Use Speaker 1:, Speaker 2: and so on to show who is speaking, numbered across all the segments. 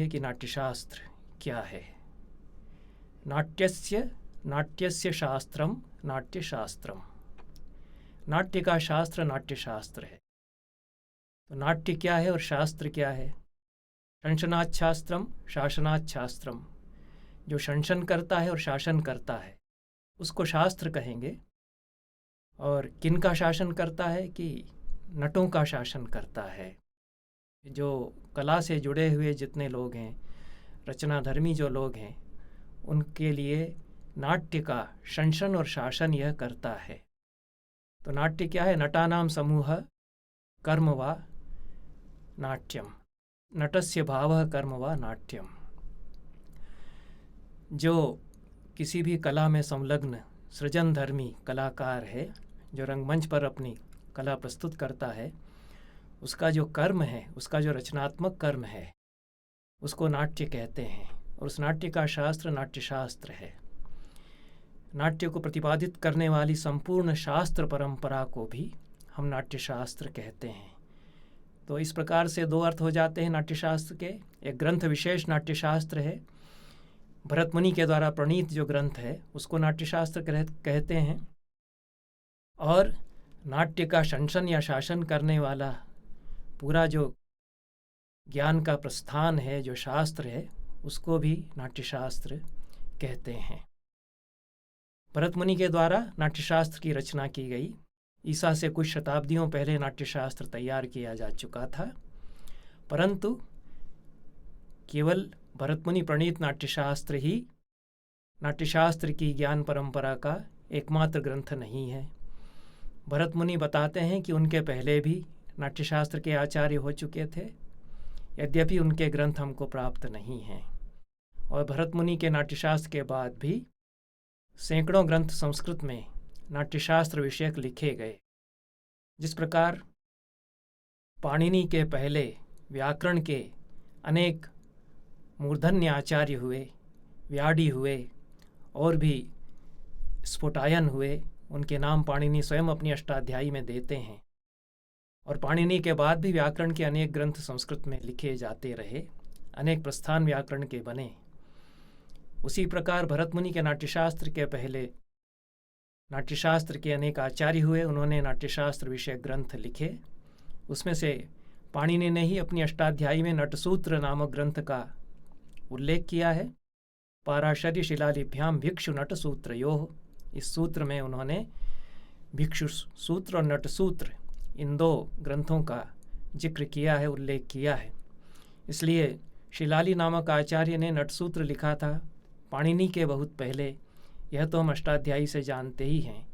Speaker 1: कि नाट्यशास्त्र क्या है। नाट्यस्य शास्त्रम नाट्यशास्त्रम। नाट्य का शास्त्र नाट्यशास्त्र है। तो नाट्य क्या है और शास्त्र क्या है? शंशनात् शास्त्रम शासनात् शास्त्रम। जो शंशन करता है और शासन करता है उसको शास्त्र कहेंगे। और किन का शासन करता है? कि नटों का शासन करता है। जो कला से जुड़े हुए जितने लोग हैं, रचनाधर्मी जो लोग हैं, उनके लिए नाट्य का शंशन और शासन यह करता है। तो नाट्य क्या है? नटानां समूह कर्म वा नाट्यम। नटस्य भावः कर्म वा नाट्यम। जो किसी भी कला में संलग्न सृजनधर्मी कलाकार है, जो रंगमंच पर अपनी कला प्रस्तुत करता है, उसका जो कर्म है, उसका जो रचनात्मक कर्म है, उसको नाट्य कहते हैं। और उस नाट्य का शास्त्र नाट्यशास्त्र है। नाट्य को प्रतिपादित करने वाली संपूर्ण शास्त्र परंपरा को भी हम नाट्यशास्त्र कहते हैं। तो इस प्रकार से दो अर्थ हो जाते हैं नाट्यशास्त्र के। एक ग्रंथ विशेष नाट्यशास्त्र है। भरत मुनि के द्वारा प्रणीत जो ग्रंथ है उसको नाट्यशास्त्र कहते हैं। और नाट्य का शंशन या शासन करने वाला पूरा जो ज्ञान का प्रस्थान है, जो शास्त्र है, उसको भी नाट्यशास्त्र कहते हैं। भरत मुनि के द्वारा नाट्यशास्त्र की रचना की गई। ईसा से कुछ शताब्दियों पहले नाट्यशास्त्र तैयार किया जा चुका था, परंतु केवल भरत मुनि प्रणीत नाट्यशास्त्र ही नाट्यशास्त्र की ज्ञान परंपरा का एकमात्र ग्रंथ नहीं है। भरत मुनि बताते हैं कि उनके पहले भी नाट्यशास्त्र के आचार्य हो चुके थे, यद्यपि उनके ग्रंथ हमको प्राप्त नहीं हैं। और भरत मुनि के नाट्यशास्त्र के बाद भी सैकड़ों ग्रंथ संस्कृत में नाट्यशास्त्र विषयक लिखे गए। जिस प्रकार पाणिनि के पहले व्याकरण के अनेक मूर्धन्य आचार्य हुए, व्याडी हुए और भी स्फुटायन हुए, उनके नाम पाणिनि स्वयं अपनी अष्टाध्यायी में देते हैं। और पाणिनि के बाद भी व्याकरण के अनेक ग्रंथ संस्कृत में लिखे जाते रहे, अनेक प्रस्थान व्याकरण के बने। उसी प्रकार भरत मुनि के नाट्यशास्त्र के पहले नाट्यशास्त्र के अनेक आचार्य हुए, उन्होंने नाट्यशास्त्र विषय ग्रंथ लिखे। उसमें से पाणिनि ने ही अपनी अष्टाध्यायी में नटसूत्र नामक ग्रंथ का उल्लेख किया है। पाराशर्य शिलालिभ्याम भिक्षु नटसूत्रयोः। इस सूत्र में उन्होंने भिक्षु सूत्र और नटसूत्र इन दो ग्रंथों का जिक्र किया है, उल्लेख किया है। इसलिए शिलाली नामक आचार्य ने नटसूत्र लिखा था पाणिनि के बहुत पहले, यह तो हम अष्टाध्यायी से जानते ही हैं।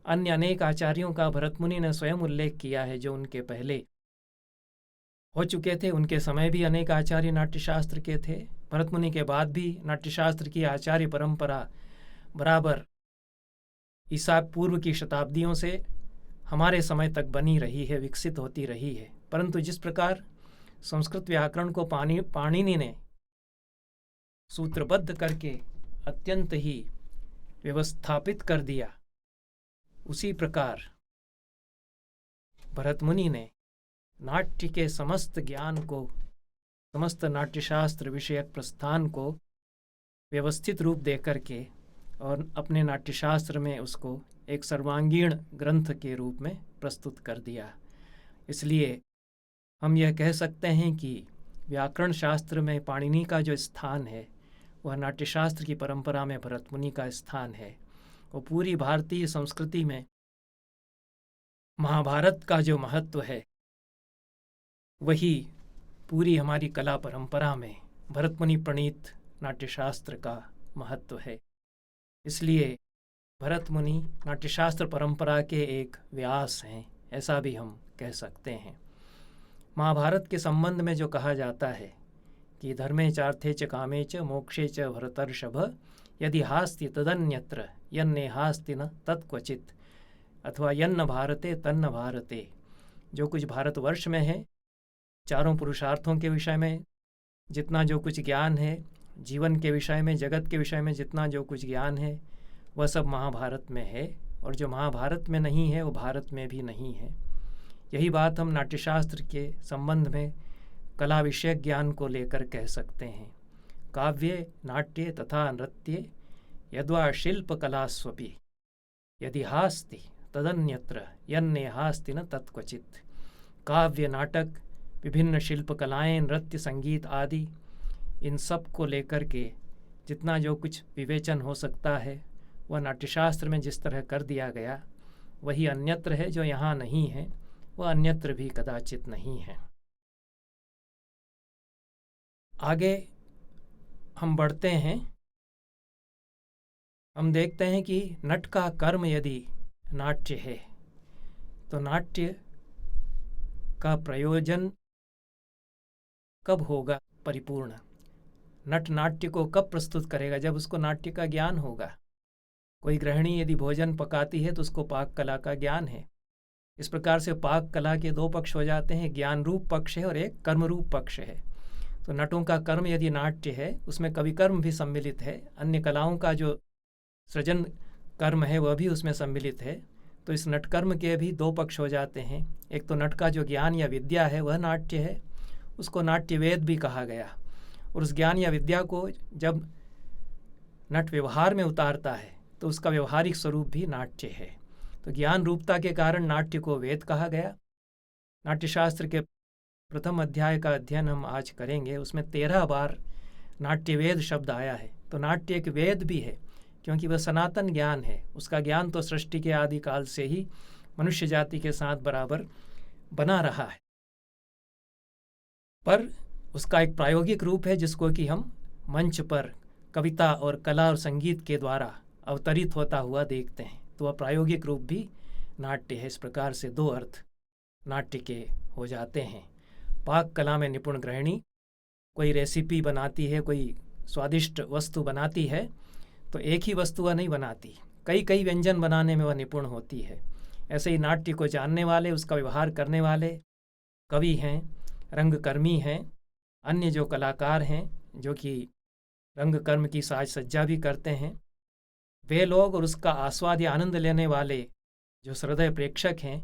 Speaker 1: अन्य अनेक आचार्यों का भरत मुनि ने स्वयं उल्लेख किया है जो उनके पहले हो चुके थे। उनके समय भी अनेक आचार्य नाट्यशास्त्र के थे। भरत मुनि के बाद भी नाट्यशास्त्र की आचार्य परंपरा बराबर ईसा पूर्व की शताब्दियों से हमारे समय तक बनी रही है, विकसित होती रही है। परंतु जिस प्रकार संस्कृत व्याकरण को पाणिनि ने सूत्रबद्ध करके अत्यंत ही व्यवस्थापित कर दिया, उसी प्रकार भरत मुनि ने नाट्य के समस्त ज्ञान को, समस्त नाट्यशास्त्र विषयक प्रस्थान को व्यवस्थित रूप दे करके और अपने नाट्यशास्त्र में उसको एक सर्वांगीण ग्रंथ के रूप में प्रस्तुत कर दिया। इसलिए हम यह कह सकते हैं कि व्याकरण शास्त्र में पाणिनि का जो स्थान है वह नाट्यशास्त्र की परंपरा में भरत मुनि का स्थान है। वो पूरी भारतीय संस्कृति में महाभारत का जो महत्व है वही पूरी हमारी कला परंपरा में भरत मुनि प्रणीत नाट्यशास्त्र का महत्व है। इसलिए भरत मुनि नाट्यशास्त्र परंपरा के एक व्यास हैं, ऐसा भी हम कह सकते हैं। महाभारत के संबंध में जो कहा जाता है कि धर्मे चार्थे च कामे च मोक्षे च भरतर्षभ यदि हास्ति तदन्यत्र यन्ने हास्ति न तत्क्वचित, अथवा यन्न भारते तन्न भारते। जो कुछ भारतवर्ष में है, चारों पुरुषार्थों के विषय में जितना जो कुछ ज्ञान है, जीवन के विषय में, जगत के विषय में जितना जो कुछ ज्ञान है, वह सब महाभारत में है। और जो महाभारत में नहीं है वो भारत में भी नहीं है। यही बात हम नाट्यशास्त्र के संबंध में कला विषयक ज्ञान को लेकर कह सकते हैं। काव्ये नाट्ये तथा नृत्ये यद्वा शिल्प कलास्वपि यदि हास्ति तदन्यत्र यन्ने हास्ति न तत्क्वचित्। काव्य, नाटक, विभिन्न शिल्प कलाएं, नृत्य, संगीत आदि, इन सब को लेकर के जितना जो कुछ विवेचन हो सकता है वह नाट्यशास्त्र में जिस तरह कर दिया गया वही अन्यत्र है। जो यहाँ नहीं है वह अन्यत्र भी कदाचित नहीं है। आगे हम बढ़ते हैं। हम देखते हैं कि नट का कर्म यदि नाट्य है तो नाट्य का प्रयोजन कब होगा परिपूर्ण? नट नाट्य को कब प्रस्तुत करेगा? जब उसको नाट्य का ज्ञान होगा। कोई गृहिणी यदि भोजन पकाती है तो उसको पाक कला का ज्ञान है। इस प्रकार से पाक कला के दो पक्ष हो जाते हैं, ज्ञान रूप पक्ष है और एक कर्म रूप पक्ष है। तो नटों का कर्म यदि नाट्य है उसमें कवि कर्म भी सम्मिलित है, अन्य कलाओं का जो सृजन कर्म है वह भी उसमें सम्मिलित है। तो इस नटकर्म के भी दो पक्ष हो जाते हैं। एक तो नट का जो ज्ञान या विद्या है वह नाट्य है, उसको नाट्य वेद भी कहा गया। और उस ज्ञान या विद्या को जब नट व्यवहार में उतारता है तो उसका व्यवहारिक स्वरूप भी नाट्य है। तो ज्ञान रूपता के कारण नाट्य को वेद कहा गया। नाट्यशास्त्र के प्रथम अध्याय का अध्ययन हम आज करेंगे, उसमें 13 बार नाट्य वेद शब्द आया है। तो नाट्य एक वेद भी है क्योंकि वह सनातन ज्ञान है। उसका ज्ञान तो सृष्टि के आदिकाल से ही मनुष्य जाति के साथ बराबर बना रहा है, पर उसका एक प्रायोगिक रूप है जिसको कि हम मंच पर कविता और कला और संगीत के द्वारा अवतरित होता हुआ देखते हैं। तो वह प्रायोगिक रूप भी नाट्य है। इस प्रकार से दो अर्थ नाट्य के हो जाते हैं। पाक कला में निपुण गृहिणी कोई रेसिपी बनाती है, कोई स्वादिष्ट वस्तु बनाती है, तो एक ही वस्तु वह नहीं बनाती, कई कई व्यंजन बनाने में वह निपुण होती है। ऐसे ही नाट्य को जानने वाले, उसका व्यवहार करने वाले कवि हैं, रंगकर्मी हैं, अन्य जो कलाकार हैं जो कि रंगकर्म की साज सज्जा भी करते हैं, वे लोग और उसका आस्वाद या आनंद लेने वाले जो श्रद्धेय प्रेक्षक हैं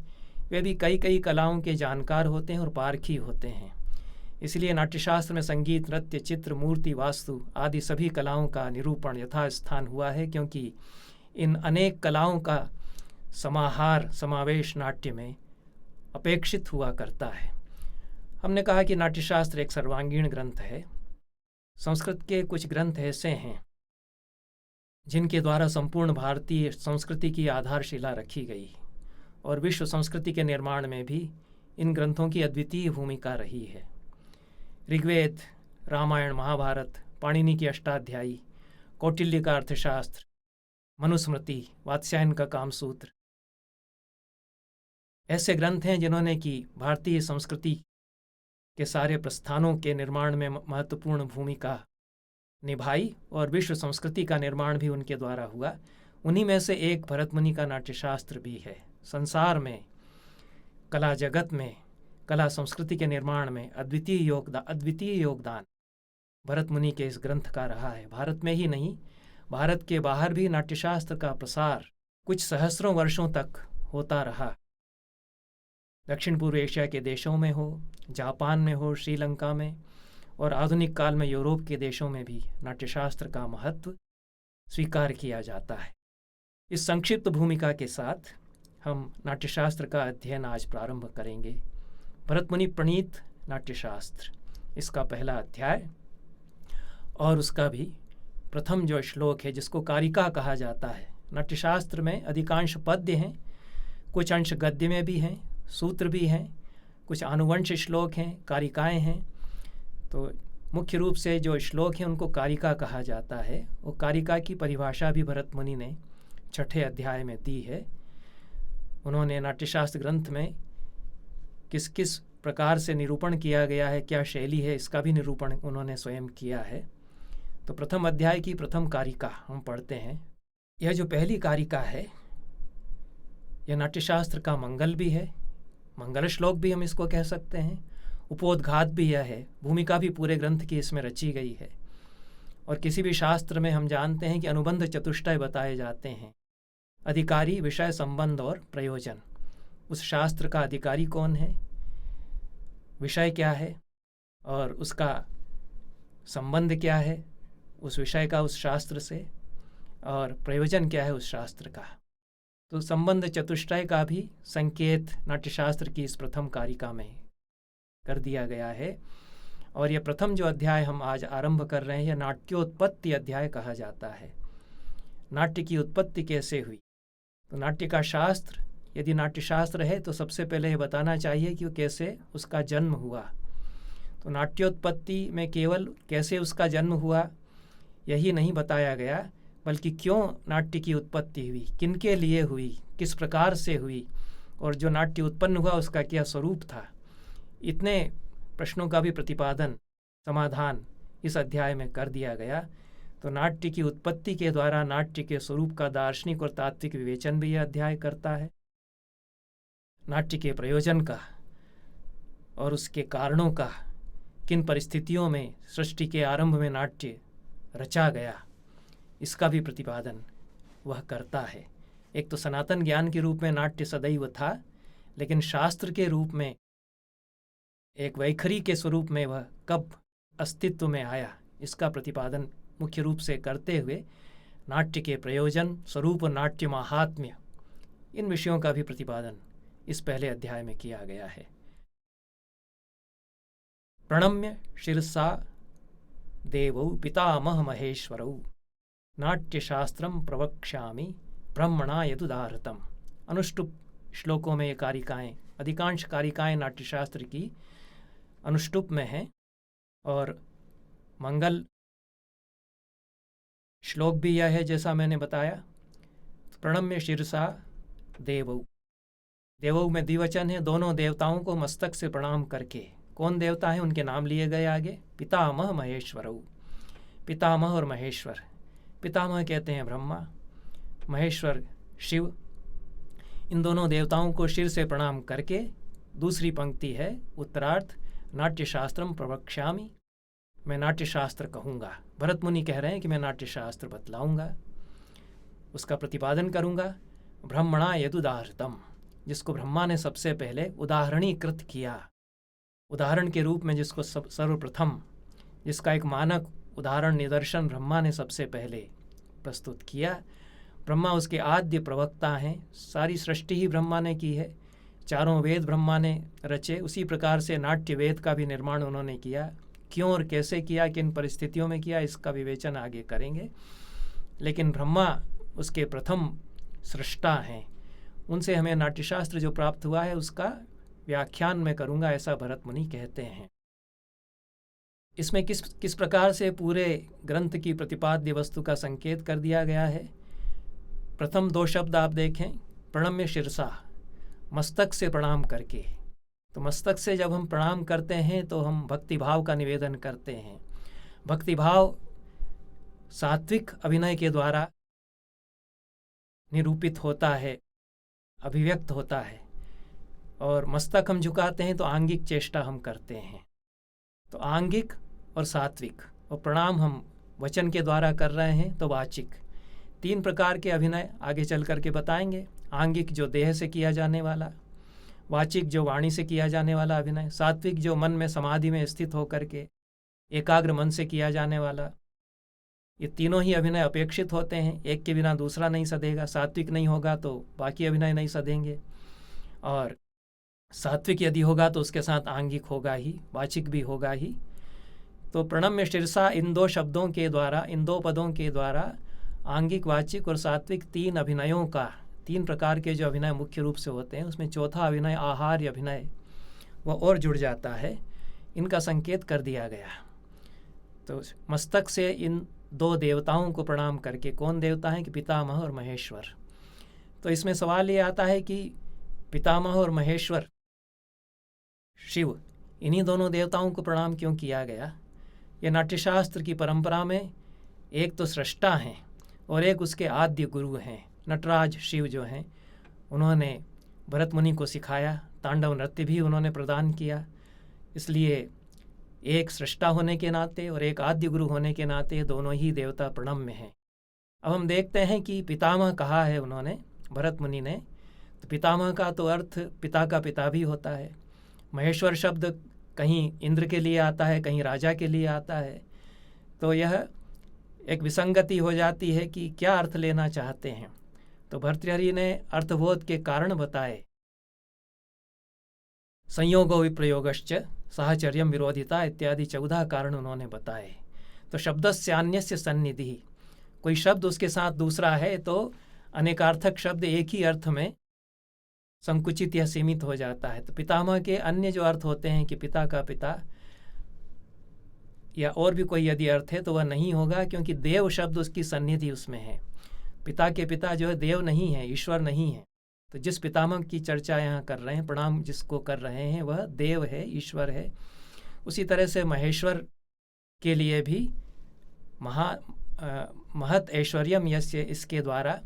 Speaker 1: वे भी कई कई कलाओं के जानकार होते हैं और पारखी होते हैं। इसलिए नाट्यशास्त्र में संगीत, नृत्य, चित्र, मूर्ति, वास्तु आदि सभी कलाओं का निरूपण यथास्थान हुआ है, क्योंकि इन अनेक कलाओं का समाहार समावेश नाट्य में अपेक्षित हुआ करता है। हमने कहा कि नाट्यशास्त्र एक सर्वांगीण ग्रंथ है। संस्कृत के कुछ ग्रंथ ऐसे हैं जिनके द्वारा संपूर्ण भारतीय संस्कृति की आधारशिला रखी गई और विश्व संस्कृति के निर्माण में भी इन ग्रंथों की अद्वितीय भूमिका रही है। ऋग्वेद, रामायण, महाभारत, पाणिनि की अष्टाध्यायी, कौटिल्य का अर्थशास्त्र, मनुस्मृति, वात्स्यायन का कामसूत्र, ऐसे ग्रंथ हैं जिन्होंने कि भारतीय संस्कृति के सारे प्रस्थानों के निर्माण में महत्वपूर्ण भूमिका निभाई और विश्व संस्कृति का निर्माण भी उनके द्वारा हुआ। उन्हीं में से एक भरतमुनि का नाट्यशास्त्र भी है। संसार में, कला जगत में, कला संस्कृति के निर्माण में अद्वितीय योगदान भरतमुनि के इस ग्रंथ का रहा है। भारत में ही नहीं, भारत के बाहर भी नाट्यशास्त्र का प्रसार कुछ सहस्रों वर्षों तक होता रहा। दक्षिण पूर्व एशिया के देशों में हो, जापान में हो, श्रीलंका में और आधुनिक काल में यूरोप के देशों में भी नाट्यशास्त्र का महत्व स्वीकार किया जाता है। इस संक्षिप्त भूमिका के साथ हम नाट्यशास्त्र का अध्ययन आज प्रारंभ करेंगे। भरतमुनि प्रणीत नाट्यशास्त्र, इसका पहला अध्याय और उसका भी प्रथम जो श्लोक है जिसको कारिका कहा जाता है। नाट्यशास्त्र में अधिकांश पद्य हैं, कुछ अंश गद्य में भी हैं, सूत्र भी हैं, कुछ आनुवंश श्लोक हैं, कारिकाएं हैं। तो मुख्य रूप से जो श्लोक हैं उनको कारिका कहा जाता है। वो कारिका की परिभाषा भी भरतमुनि ने छठे अध्याय में दी है। उन्होंने नाट्यशास्त्र ग्रंथ में किस किस प्रकार से निरूपण किया गया है, क्या शैली है, इसका भी निरूपण उन्होंने स्वयं किया है। तो प्रथम अध्याय की प्रथम कारिका हम पढ़ते हैं। यह जो पहली कारिका है यह नाट्यशास्त्र का मंगल भी है, मंगल श्लोक भी हम इसको कह सकते हैं, उपोद्घात भी यह है। भूमिका भी पूरे ग्रंथ की इसमें रची गई है। और किसी भी शास्त्र में हम जानते हैं कि अनुबंध चतुष्टय बताए जाते हैं, अधिकारी, विषय, संबंध और प्रयोजन। उस शास्त्र का अधिकारी कौन है, विषय क्या है और उसका संबंध क्या है उस विषय का उस शास्त्र से, और प्रयोजन क्या है उस शास्त्र का। तो संबंध चतुष्टय का भी संकेत नाट्यशास्त्र की इस प्रथम कारिका में कर दिया गया है। और यह प्रथम जो अध्याय हम आज आरंभ कर रहे हैं, यह नाट्योत्पत्ति अध्याय कहा जाता है। नाट्य की उत्पत्ति कैसे हुई, तो नाट्य का शास्त्र यदि नाट्यशास्त्र है तो सबसे पहले ये बताना चाहिए कि वो कैसे उसका जन्म हुआ। तो नाट्योत्पत्ति में केवल कैसे उसका जन्म हुआ यही नहीं बताया गया, बल्कि क्यों नाट्य की उत्पत्ति हुई, किनके लिए हुई, किस प्रकार से हुई, और जो नाट्य उत्पन्न हुआ उसका क्या स्वरूप था। इतने प्रश्नों का भी प्रतिपादन, समाधान इस अध्याय में कर दिया गया। तो नाट्य की उत्पत्ति के द्वारा नाट्य के स्वरूप का दार्शनिक और तात्विक विवेचन भी यह अध्याय करता है। नाट्य के प्रयोजन का और उसके कारणों का, किन परिस्थितियों में सृष्टि के आरंभ में नाट्य रचा गया, इसका भी प्रतिपादन वह करता है। एक तो सनातन ज्ञान के रूप में नाट्य सदैव था, लेकिन शास्त्र के रूप में, एक वैखरी के स्वरूप में वह कब अस्तित्व में आया, इसका प्रतिपादन मुख्य रूप से करते हुए नाट्य के प्रयोजन, स्वरूप और नाट्य माहात्म्य, इन विषयों का भी प्रतिपादन इस पहले अध्याय में किया गया है। प्रणम्य शिरसा देवौ पितामह महेश्वरौ नाट्यशास्त्रम प्रवक्ष्यामि ब्रह्मणा यदुदाहृतम्। अनुष्टुप श्लोकों में ये कारिकाएं, अधिकांश कारिकाएं नाट्यशास्त्र की अनुष्टुप में हैं, और मंगल श्लोक भी यह है जैसा मैंने बताया। तो प्रणम्य शिरसा देवौ, देवौ में द्विवचन है, दोनों देवताओं को मस्तक से प्रणाम करके। कौन देवता है उनके नाम लिए गए आगे, पितामह महेश्वरौ, पितामह और महेश्वर। पितामह कहते हैं ब्रह्मा, महेश्वर शिव। इन दोनों देवताओं को शिर से प्रणाम करके दूसरी पंक्ति है उत्तरार्थ, नाट्यशास्त्रम प्रवक्ष्यामि, मैं नाट्यशास्त्र कहूँगा। भरत मुनि कह रहे हैं कि मैं नाट्यशास्त्र बतलाऊँगा, उसका प्रतिपादन करूँगा। ब्रह्मणा यदुदाहृतम, जिसको ब्रह्मा ने सबसे पहले उदाहरणीकृत किया, उदाहरण के रूप में जिसको सर्वप्रथम, जिसका एक मानक उदाहरण निदर्शन ब्रह्मा ने सबसे पहले प्रस्तुत किया। ब्रह्मा उसके आद्य प्रवक्ता हैं, सारी सृष्टि ही ब्रह्मा ने की है, चारों वेद ब्रह्मा ने रचे। उसी प्रकार से नाट्य वेद का भी निर्माण उन्होंने किया। क्यों और कैसे किया, किन परिस्थितियों में किया, इसका विवेचन आगे करेंगे। लेकिन ब्रह्मा उसके प्रथम सृष्टा हैं, उनसे हमें नाट्यशास्त्र जो प्राप्त हुआ है उसका व्याख्यान मैं करूँगा, ऐसा भरत मुनि कहते हैं। इसमें किस प्रकार से पूरे ग्रंथ की प्रतिपाद्य वस्तु का संकेत कर दिया गया है। प्रथम दो शब्द आप देखें, प्रणम्य शिरसा, मस्तक से प्रणाम करके। तो मस्तक से जब हम प्रणाम करते हैं तो हम भक्तिभाव का निवेदन करते हैं। भक्तिभाव सात्विक अभिनय के द्वारा निरूपित होता है, अभिव्यक्त होता है। और मस्तक हम झुकाते हैं तो आंगिक चेष्टा हम करते हैं। तो आंगिक और सात्विक, और प्रणाम हम वचन के द्वारा कर रहे हैं तो वाचिक। तीन प्रकार के अभिनय आगे चल करके बताएंगे। आंगिक जो देह से किया जाने वाला, वाचिक जो वाणी से किया जाने वाला अभिनय, सात्विक जो मन में समाधि में स्थित होकर के एकाग्र मन से किया जाने वाला। ये तीनों ही अभिनय अपेक्षित होते हैं, एक के बिना दूसरा नहीं सधेगा। सात्विक नहीं होगा तो बाकी अभिनय नहीं सधेंगे, और सात्विक यदि होगा तो उसके साथ आंगिक होगा ही, वाचिक भी होगा ही। तो प्रणम्य शिरसा, इन दो शब्दों के द्वारा, इन दो पदों के द्वारा आंगिक, वाचिक और सात्विक तीन अभिनयों का, तीन प्रकार के जो अभिनय मुख्य रूप से होते हैं, उसमें चौथा अभिनय आहार्य अभिनय वह और जुड़ जाता है, इनका संकेत कर दिया गया। तो मस्तक से इन दो देवताओं को प्रणाम करके, कौन देवता हैं कि पितामह और महेश्वर। तो इसमें सवाल ये आता है कि पितामह और महेश्वर शिव, इन्हीं दोनों देवताओं को प्रणाम क्यों किया गया। ये नाट्यशास्त्र की परंपरा में एक तो सृष्टा हैं और एक उसके आद्य गुरु हैं। नटराज शिव जो हैं, उन्होंने भरत मुनि को सिखाया, तांडव नृत्य भी उन्होंने प्रदान किया। इसलिए एक सृष्टा होने के नाते और एक आद्य गुरु होने के नाते दोनों ही देवता प्रणम्य हैं। अब हम देखते हैं कि पितामह कहा है उन्होंने, भरत मुनि ने। तो पितामह का तो अर्थ पिता का पिता भी होता है। महेश्वर शब्द कहीं इंद्र के लिए आता है, कहीं राजा के लिए आता है। तो यह एक विसंगति हो जाती है कि क्या अर्थ लेना चाहते हैं। तो भर्तृहरि ने अर्थबोध के कारण बताए। संयोगो विप्रयोगश्च साहचर्यम विरोधिता इत्यादि 14 कारण उन्होंने बताए। तो शब्दस्य अन्यस्य सन्निधि, कोई शब्द उसके साथ दूसरा है तो अनेकार्थक शब्द एक ही अर्थ में संकुचित या सीमित हो जाता है। तो पितामह के अन्य जो अर्थ होते हैं कि पिता का पिता या और भी कोई यदि अर्थ है तो वह नहीं होगा, क्योंकि देव शब्द उसकी सन्निधि उसमें है। पिता के पिता जो है देव नहीं है, ईश्वर नहीं है। तो जिस पितामह की चर्चा यहाँ कर रहे हैं, प्रणाम जिसको कर रहे हैं, वह देव है, ईश्वर है। उसी तरह से महेश्वर के लिए भी महत ऐश्वर्यम यस्य, इसके द्वारा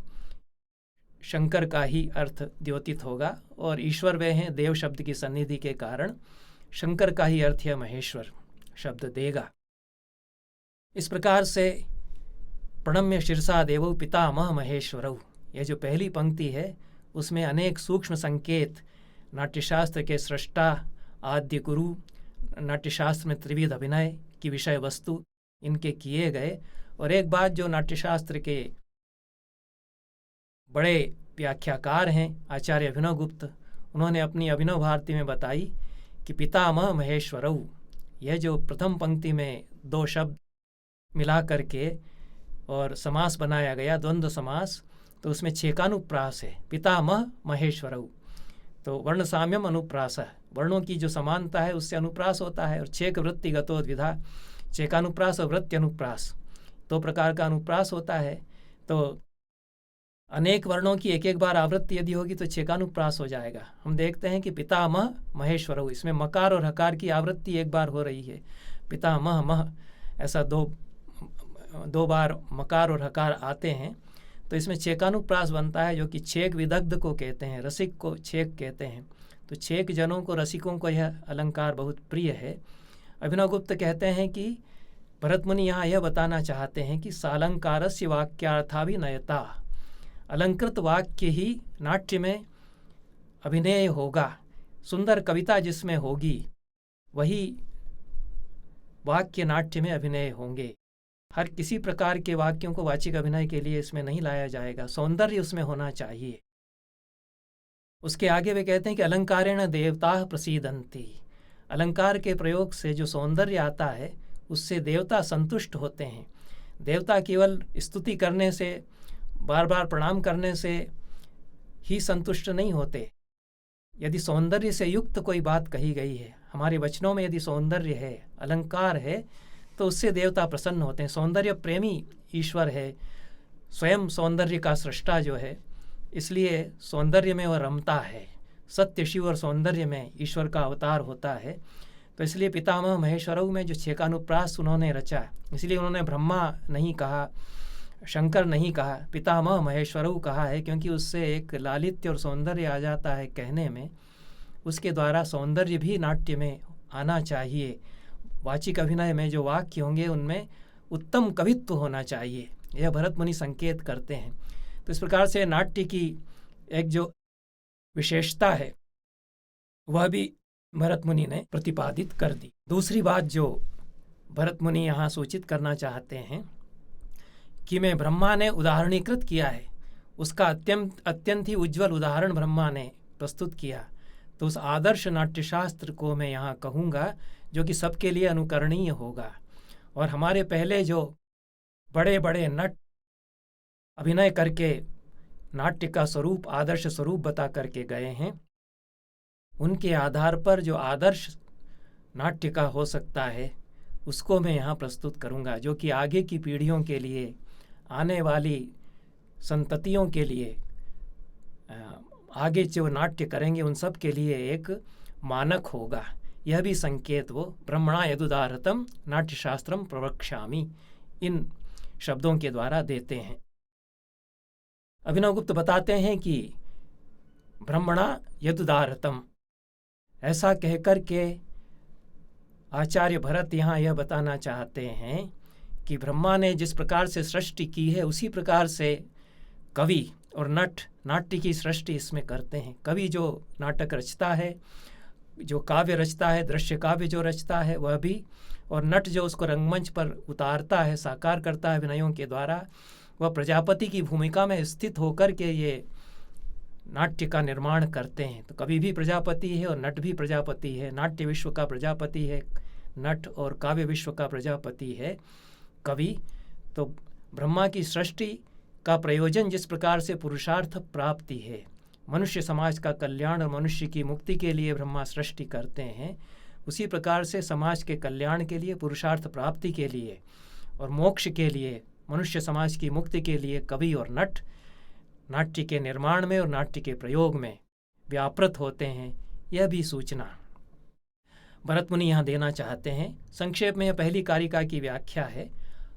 Speaker 1: शंकर का ही अर्थ द्योतित होगा। और ईश्वर वे हैं, देव शब्द की सन्निधि के कारण शंकर का ही अर्थ यह महेश्वर शब्द देगा। इस प्रकार से प्रणम्य शिरसा देवौ पितामह महेश्वरौ, यह जो पहली पंक्ति है उसमें अनेक सूक्ष्म संकेत नाट्यशास्त्र के सृष्टा, आद्य गुरु, नाट्यशास्त्र में त्रिविध अभिनय की विषय वस्तु इनके किए गए। और एक बात जो नाट्यशास्त्र के बड़े व्याख्याकार हैं आचार्य अभिनव गुप्त, उन्होंने अपनी अभिनव भारती में बताई कि पितामह महेश्वरौ, यह जो प्रथम पंक्ति में 2 शब्द मिला करके और समास बनाया गया, द्वंद्व समास, तो उसमें छेकानुप्रास है, पितामह महेश्वरौ। तो वर्ण साम्यम अनुप्रास, वर्णों की जो समानता है उससे अनुप्रास होता है। और छेक वृत्ति गतोद्विधा, छेकानुप्रास और वृत्ति अनुप्रास 2 प्रकार का अनुप्रास होता है। तो अनेक वर्णों की एक एक बार आवृत्ति यदि होगी तो छेकानुप्रास हो जाएगा। हम देखते हैं कि पितामह महेश्वरौ, इसमें मकार और हकार की आवृत्ति एक बार हो रही है, पितामह मह, ऐसा दो बार मकार और हकार आते हैं। तो इसमें छेकानुप्रास बनता है, जो कि छेक विदग्ध को कहते हैं, रसिक को छेक कहते हैं। तो छेक जनों को, रसिकों को यह अलंकार बहुत प्रिय है। अभिनव गुप्त कहते हैं कि भरत मुनि यहाँ यह बताना चाहते हैं कि सालंकारस्य वाक्यार्थाभिनयता, अलंकृत वाक्य ही नाट्य में अभिनय होगा। सुंदर कविता जिसमें होगी वही वाक्य नाट्य में अभिनय होंगे। हर किसी प्रकार के वाक्यों को वाचिक अभिनय के लिए इसमें नहीं लाया जाएगा, सौंदर्य उसमें होना चाहिए। उसके आगे वे कहते हैं कि अलंकारेण देवता प्रसीदन्ति, अलंकार के प्रयोग से जो सौंदर्य आता है उससे देवता संतुष्ट होते हैं। देवता केवल स्तुति करने से, बार बार प्रणाम करने से ही संतुष्ट नहीं होते। यदि सौंदर्य से युक्त कोई बात कही गई है, हमारे वचनों में यदि सौंदर्य है, अलंकार है, तो उससे देवता प्रसन्न होते हैं। सौंदर्य प्रेमी ईश्वर है, स्वयं सौंदर्य का सृष्टा जो है, इसलिए सौंदर्य में वह रमता है। सत्य शिव और सौंदर्य में ईश्वर का अवतार होता है। तो इसलिए पितामह महेश्वरौ में जो छेकानुप्रास उन्होंने रचा, इसलिए उन्होंने ब्रह्मा नहीं कहा, शंकर नहीं कहा, पितामह महेश्वरौ कहा है, क्योंकि उससे एक लालित्य और सौंदर्य आ जाता है कहने में। उसके द्वारा सौंदर्य भी नाट्य में आना चाहिए। वाचिक अभिनय में जो वाक्य होंगे उनमें उत्तम कवित्व होना चाहिए, यह भरत मुनि संकेत करते हैं। तो इस प्रकार से नाट्य की एक जो विशेषता है वह भी भरत मुनि ने प्रतिपादित कर दी। दूसरी बात जो भरत मुनि यहाँ सूचित करना चाहते हैं कि मैं ब्रह्मा ने उदाहरणीकृत किया है, उसका अत्यंत ही उज्ज्वल उदाहरण ब्रह्मा ने प्रस्तुत किया। तो उस आदर्श नाट्यशास्त्र को मैं यहाँ कहूँगा जो कि सबके लिए अनुकरणीय होगा। और हमारे पहले जो बड़े बड़े नट अभिनय करके नाट्य का स्वरूप, आदर्श स्वरूप बता करके गए हैं, उनके आधार पर जो आदर्श नाट्य का हो सकता है उसको मैं यहाँ प्रस्तुत करूँगा, जो कि आगे की पीढ़ियों के लिए, आने वाली संततियों के लिए, आगे जो नाट्य करेंगे उन सब के लिए एक मानक होगा। यह भी संकेत वो ब्रह्मणा यदुदाहृतम नाट्यशास्त्रम प्रवक्ष्यामि इन शब्दों के द्वारा देते हैं। अभिनव गुप्त बताते हैं कि ब्रह्मणा यदुदाहृतम, ऐसा कहकर के आचार्य भरत यहाँ यह बताना चाहते हैं कि ब्रह्मा ने जिस प्रकार से सृष्टि की है उसी प्रकार से कवि और नट नाट्य की सृष्टि इसमें करते हैं। कवि जो नाटक रचता है जो काव्य रचता है, दृश्य काव्य जो रचता है वह भी, और नट जो उसको रंगमंच पर उतारता है, साकार करता है अभिनयों के द्वारा, वह प्रजापति की भूमिका में स्थित होकर के ये नाट्य का निर्माण करते हैं। तो कवि भी प्रजापति है और नट भी प्रजापति है। नाट्य विश्व का प्रजापति है नट, और काव्य विश्व का प्रजापति है कवि। तो ब्रह्मा की सृष्टि का प्रयोजन जिस प्रकार से पुरुषार्थ प्राप्ति है, मनुष्य समाज का कल्याण और मनुष्य की मुक्ति के लिए ब्रह्मा सृष्टि करते हैं, उसी प्रकार से समाज के कल्याण के लिए, पुरुषार्थ प्राप्ति के लिए और मोक्ष के लिए, मनुष्य समाज की मुक्ति के लिए कवि और नट नाट्य के निर्माण में और नाट्य के प्रयोग में व्यापृत होते हैं। यह भी सूचना भरत मुनि यहाँ देना चाहते हैं। संक्षेप में यह पहली कारिका की व्याख्या है।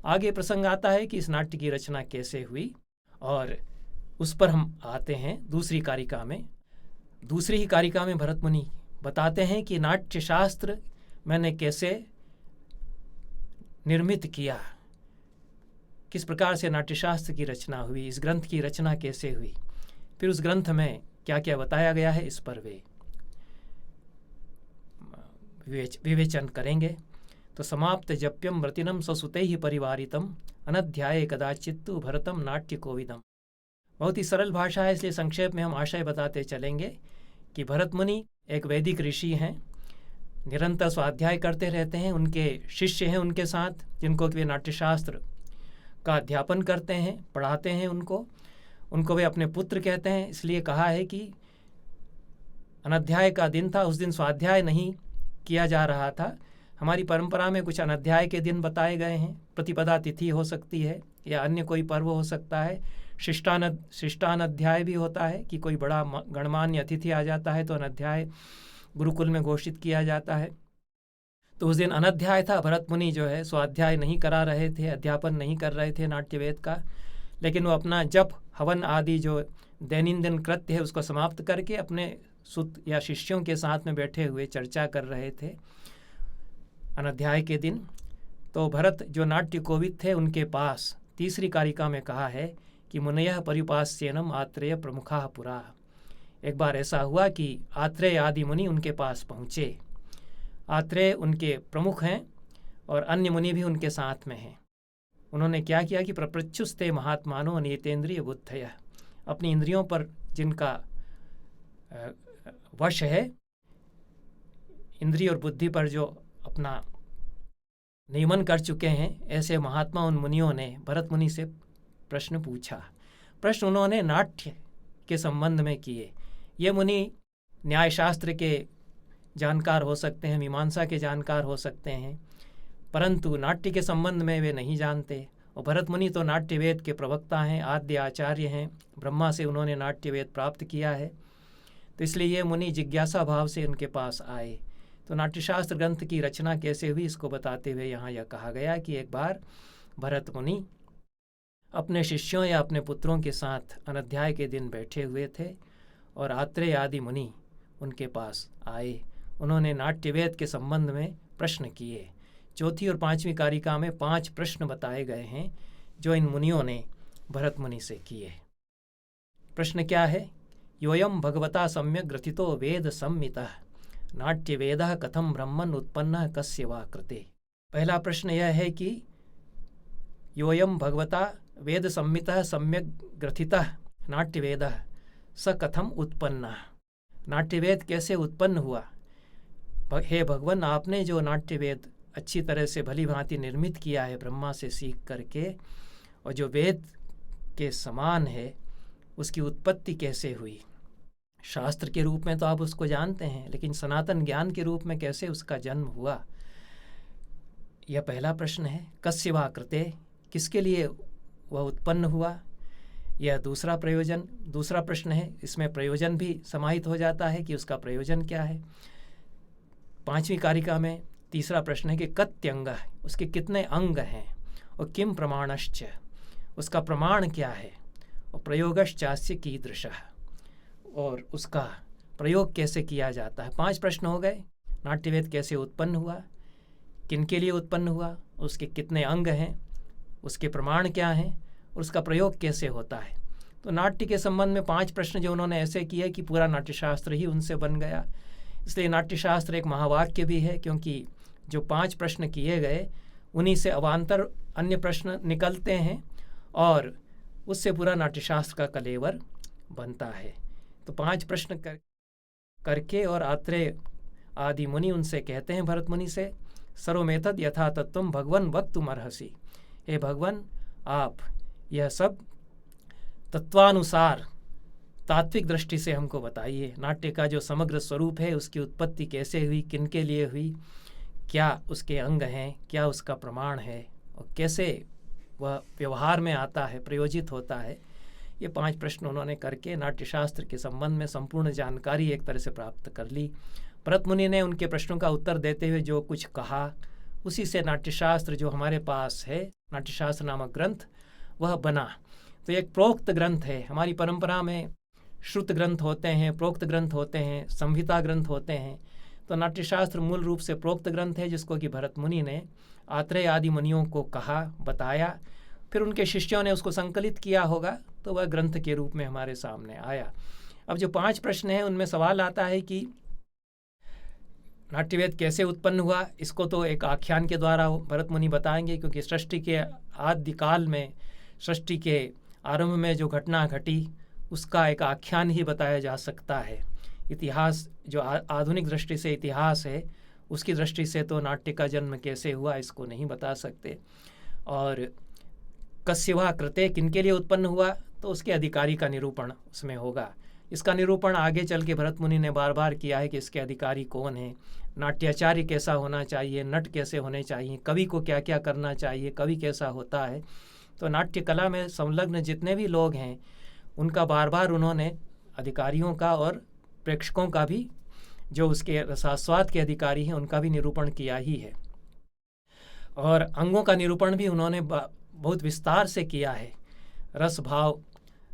Speaker 1: आगे प्रसंग आता है कि इस नाट्य की रचना कैसे हुई, और उस पर हम आते हैं दूसरी कारिका में। दूसरी ही कारिका में भरत मुनि बताते हैं कि नाट्य शास्त्र मैंने कैसे निर्मित किया, किस प्रकार से नाट्यशास्त्र की रचना हुई, इस ग्रंथ की रचना कैसे हुई, फिर उस ग्रंथ में क्या क्या बताया गया है, इस पर वे विवेचन करेंगे। तो समाप्त जप्यम व्रतिनम स्वसुतैहि परिवारितम अनध्याये कदाचित्तु भरतम नाट्य कोविदम। बहुत ही सरल भाषा है, इसलिए संक्षेप में हम आशय बताते चलेंगे कि भरत मुनि एक वैदिक ऋषि हैं, निरंतर स्वाध्याय करते रहते हैं। उनके शिष्य हैं उनके साथ, जिनको वे नाट्यशास्त्र का अध्यापन करते हैं, पढ़ाते हैं उनको वे अपने पुत्र कहते हैं। इसलिए कहा है कि अनध्याय का दिन था, उस दिन स्वाध्याय नहीं किया जा रहा था। हमारी परंपरा में कुछ अनध्याय के दिन बताए गए हैं। प्रतिपदा तिथि हो सकती है या अन्य कोई पर्व हो सकता है। शिष्टानध्याय भी होता है कि कोई बड़ा गणमान्य अतिथि आ जाता है तो अनध्याय गुरुकुल में घोषित किया जाता है। तो उस दिन अनध्याय था। भरत मुनि जो है स्वाध्याय नहीं करा रहे थे, अध्यापन नहीं कर रहे थे नाट्यवेद का, लेकिन वो अपना जप हवन आदि जो दैनंदिन कृत्य है उसको समाप्त करके अपने सुत या शिष्यों के साथ में बैठे हुए चर्चा कर रहे थे अनध्याय के दिन। तो भरत जो नाट्य कोविद थे उनके पास तीसरी कारिका में कहा है कि मुनयः परिपास्येनम आत्रेय प्रमुखा पुरा। एक बार ऐसा हुआ कि आत्रेय आदि मुनि उनके पास पहुँचे। आत्रेय उनके प्रमुख हैं और अन्य मुनि भी उनके साथ में हैं। उन्होंने क्या किया कि प्रपृच्छुस्ते महात्मानो नीतेन्द्रिय बुद्धय, अपनी इंद्रियों पर जिनका वश है, इंद्रिय और बुद्धि पर जो अपना नियमन कर चुके हैं, ऐसे महात्मा उन मुनियों ने भरत मुनि से प्रश्न पूछा। प्रश्न उन्होंने नाट्य के संबंध में किए। ये मुनि न्यायशास्त्र के जानकार हो सकते हैं, मीमांसा के जानकार हो सकते हैं, परंतु नाट्य के संबंध में वे नहीं जानते। और भरत मुनि तो नाट्यवेद के प्रवक्ता हैं, आद्य आचार्य हैं, ब्रह्मा से उन्होंने नाट्यवेद प्राप्त किया है। तो इसलिए ये मुनि जिज्ञासा भाव से उनके पास आए। तो नाट्यशास्त्र ग्रंथ की रचना कैसे हुई इसको बताते हुए यहाँ यह कहा गया कि एक बार भरत मुनि अपने शिष्यों या अपने पुत्रों के साथ अनध्याय के दिन बैठे हुए थे और आत्रेय आदि मुनि उनके पास आए। उन्होंने नाट्यवेद के संबंध में प्रश्न किए। चौथी और पांचवी कारिका में 5 प्रश्न बताए गए हैं जो इन मुनियों ने भरत मुनि से किए। प्रश्न क्या है? योयम भगवता सम्यक ग्रथितो वेद संमितः नाट्यवेदः कथम ब्रह्मन् उत्पन्नः कस्य वा कृते। पहला प्रश्न यह है कि योयम भगवता वेद संमितः सम्यक ग्रथितः नाट्यवेदः स कथम उत्पन्नः, नाट्यवेद कैसे उत्पन्न हुआ। हे भगवान, आपने जो नाट्यवेद अच्छी तरह से भली भांति निर्मित किया है ब्रह्मा से सीख करके, और जो वेद के समान है, उसकी उत्पत्ति कैसे हुई। शास्त्र के रूप में तो आप उसको जानते हैं, लेकिन सनातन ज्ञान के रूप में कैसे उसका जन्म हुआ, यह पहला प्रश्न है। कस्य वा कृते, किसके लिए वह उत्पन्न हुआ, यह दूसरा प्रश्न है। इसमें प्रयोजन भी समाहित हो जाता है कि उसका प्रयोजन क्या है। पांचवी कारिका में तीसरा प्रश्न है कि कत्यंग, उसके कितने अंग हैं, और किम प्रमाणश्च, उसका प्रमाण क्या है, और प्रयोगश्चास्य कीदृशः, और उसका प्रयोग कैसे किया जाता है। 5 प्रश्न हो गए। नाट्यवेद कैसे उत्पन्न हुआ, किनके लिए उत्पन्न हुआ, उसके कितने अंग हैं, उसके प्रमाण क्या हैं, और उसका प्रयोग कैसे होता है। तो नाट्य के संबंध में 5 प्रश्न जो उन्होंने ऐसे किए कि पूरा नाट्यशास्त्र ही उनसे बन गया। इसलिए नाट्यशास्त्र एक महावाक्य भी है, क्योंकि जो 5 प्रश्न किए गए उन्हीं से अवान्तर अन्य प्रश्न निकलते हैं और उससे पूरा नाट्यशास्त्र का कलेवर बनता है। तो 5 प्रश्न करके और आत्रेय आदि मुनि उनसे कहते हैं, भरत मुनि से, सर्वमेतद यथा तत्वम भगवन वक्तुम अर्हसि। हे भगवान, आप यह सब तत्वानुसार तात्विक दृष्टि से हमको बताइए। नाट्य का जो समग्र स्वरूप है, उसकी उत्पत्ति कैसे हुई, किनके लिए हुई, क्या उसके अंग हैं, क्या उसका प्रमाण है और कैसे वह व्यवहार में आता है, प्रयोजित होता है। ये 5 प्रश्न उन्होंने करके नाट्यशास्त्र के संबंध में संपूर्ण जानकारी एक तरह से प्राप्त कर ली। भरत मुनि ने उनके प्रश्नों का उत्तर देते हुए जो कुछ कहा, उसी से नाट्यशास्त्र जो हमारे पास है, नाट्यशास्त्र नामक ग्रंथ, वह बना। तो एक प्रोक्त ग्रंथ है। हमारी परंपरा में श्रुत ग्रंथ होते हैं, प्रोक्त ग्रंथ होते हैं, संहिता ग्रंथ होते हैं। तो नाट्यशास्त्र मूल रूप से प्रोक्त ग्रंथ है, जिसको कि भरत मुनि ने आत्रेय आदि मुनियों को कहा, बताया, फिर उनके शिष्यों ने उसको संकलित किया होगा, तो वह ग्रंथ के रूप में हमारे सामने आया। अब जो 5 प्रश्न हैं, उनमें सवाल आता है कि नाट्यवेद कैसे उत्पन्न हुआ। इसको तो एक आख्यान के द्वारा भरत मुनि बताएंगे, क्योंकि सृष्टि के आदि काल में, सृष्टि के आरंभ में जो घटना घटी, उसका एक आख्यान ही बताया जा सकता है। इतिहास जो आधुनिक दृष्टि से इतिहास है, उसकी दृष्टि से तो नाट्य का जन्म कैसे हुआ इसको नहीं बता सकते। और कस्य वा कृते, किनके लिए उत्पन्न हुआ, तो उसके अधिकारी का निरूपण उसमें होगा। इसका निरूपण आगे चल के भरत मुनि ने बार बार किया है कि इसके अधिकारी कौन है, नाट्याचार्य कैसा होना चाहिए, नट कैसे होने चाहिए, कवि को क्या क्या करना चाहिए, कवि कैसा होता है। तो नाट्य कला में संलग्न जितने भी लोग हैं, उनका बार बार उन्होंने, अधिकारियों का और प्रेक्षकों का भी, जो उसके रसास्वाद के अधिकारी हैं, उनका भी निरूपण किया ही है। और अंगों का निरूपण भी उन्होंने बहुत विस्तार से किया है। रस, भाव,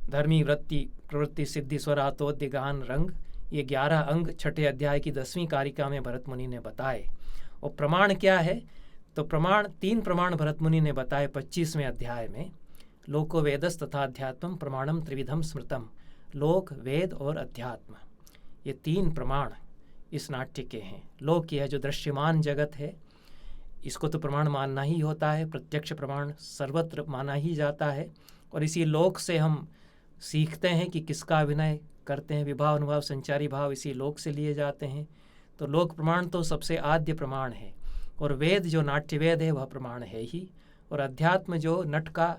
Speaker 1: धर्मी, वृत्ति, प्रवृत्ति, सिद्धि, स्वरातोद्य, गान, रंग, ये 11 अंग 6ठे अध्याय की 10वीं कारिका में भरत मुनि ने बताए। और प्रमाण क्या है, तो प्रमाण 3 प्रमाण भरत मुनि ने बताए 25वें अध्याय में। लोको वेदस तथा अध्यात्मम प्रमाणम त्रिविधम स्मृतम। लोक, वेद और अध्यात्म, ये 3 प्रमाण इस नाट्य के हैं। लोक, यह जो दृश्यमान जगत है, इसको तो प्रमाण मानना ही होता है। प्रत्यक्ष प्रमाण सर्वत्र माना ही जाता है। और इसी लोक से हम सीखते हैं कि किसका अभिनय करते हैं। विभाव, अनुभाव, संचारी भाव इसी लोक से लिए जाते हैं। तो लोक प्रमाण तो सबसे आद्य प्रमाण है। और वेद जो नाट्य वेद है, वह प्रमाण है ही। और अध्यात्म जो नट का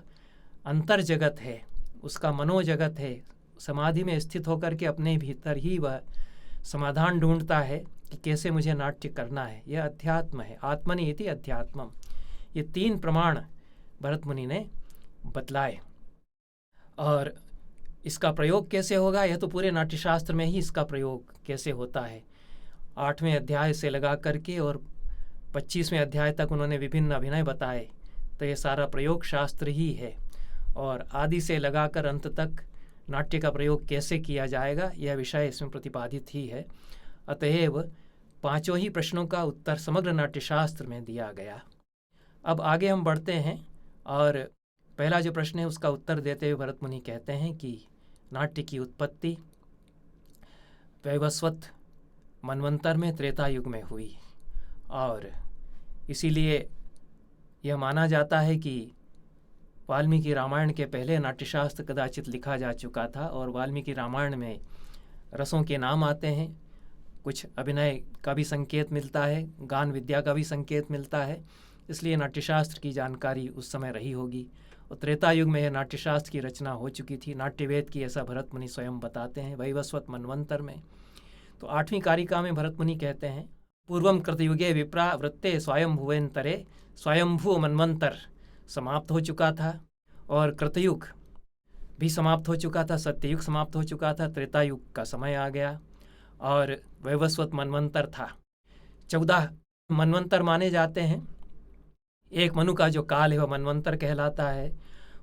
Speaker 1: अंतर जगत है, उसका मनोजगत है, समाधि में स्थित होकर के अपने भीतर ही वह समाधान ढूंढता है कि कैसे मुझे नाट्य करना है, यह अध्यात्म है। आत्मनि इति अध्यात्मम, ये 3 प्रमाण भरत मुनि ने बतलाए। और इसका प्रयोग कैसे होगा, यह तो पूरे नाट्यशास्त्र में ही इसका प्रयोग कैसे होता है। 8वें अध्याय से लगा करके और 25वें अध्याय तक उन्होंने विभिन्न अभिनय बताए। तो ये सारा प्रयोग शास्त्र ही है। और आदि से लगाकर अंत तक नाट्य का प्रयोग कैसे किया जाएगा, यह विषय इसमें प्रतिपादित ही है। अतएव 5 ही प्रश्नों का उत्तर समग्र नाट्यशास्त्र में दिया गया। अब आगे हम बढ़ते हैं और पहला जो प्रश्न है उसका उत्तर देते हुए भरत मुनि कहते हैं कि नाट्य की उत्पत्ति वैवस्वत मनवंतर में, त्रेता युग में हुई। और इसीलिए यह माना जाता है कि वाल्मीकि रामायण के पहले नाट्यशास्त्र कदाचित लिखा जा चुका था। और वाल्मीकि रामायण में रसों के नाम आते हैं, कुछ अभिनय का भी संकेत मिलता है, गान विद्या का भी संकेत मिलता है। इसलिए नाट्यशास्त्र की जानकारी उस समय रही होगी। और त्रेता युग में यह नाट्यशास्त्र की रचना हो चुकी थी, नाट्यवेद की, ऐसा भरत मुनि स्वयं बताते हैं, वैवस्वत मनवंतर में। तो 8वीं कारिका में भरत मुनि कहते हैं, पूर्वम कृतयुगे विप्रा वृत्ते स्वयंभुवेन्तरे। स्वयंभू मनवंतर समाप्त हो चुका था और कृतयुग भी समाप्त हो चुका था, सत्ययुग समाप्त हो चुका था, त्रेता युग का समय आ गया और वैवस्वत मनवंतर था। 14 मनवंतर माने जाते हैं। एक मनु का जो काल है वह मनवंतर कहलाता है।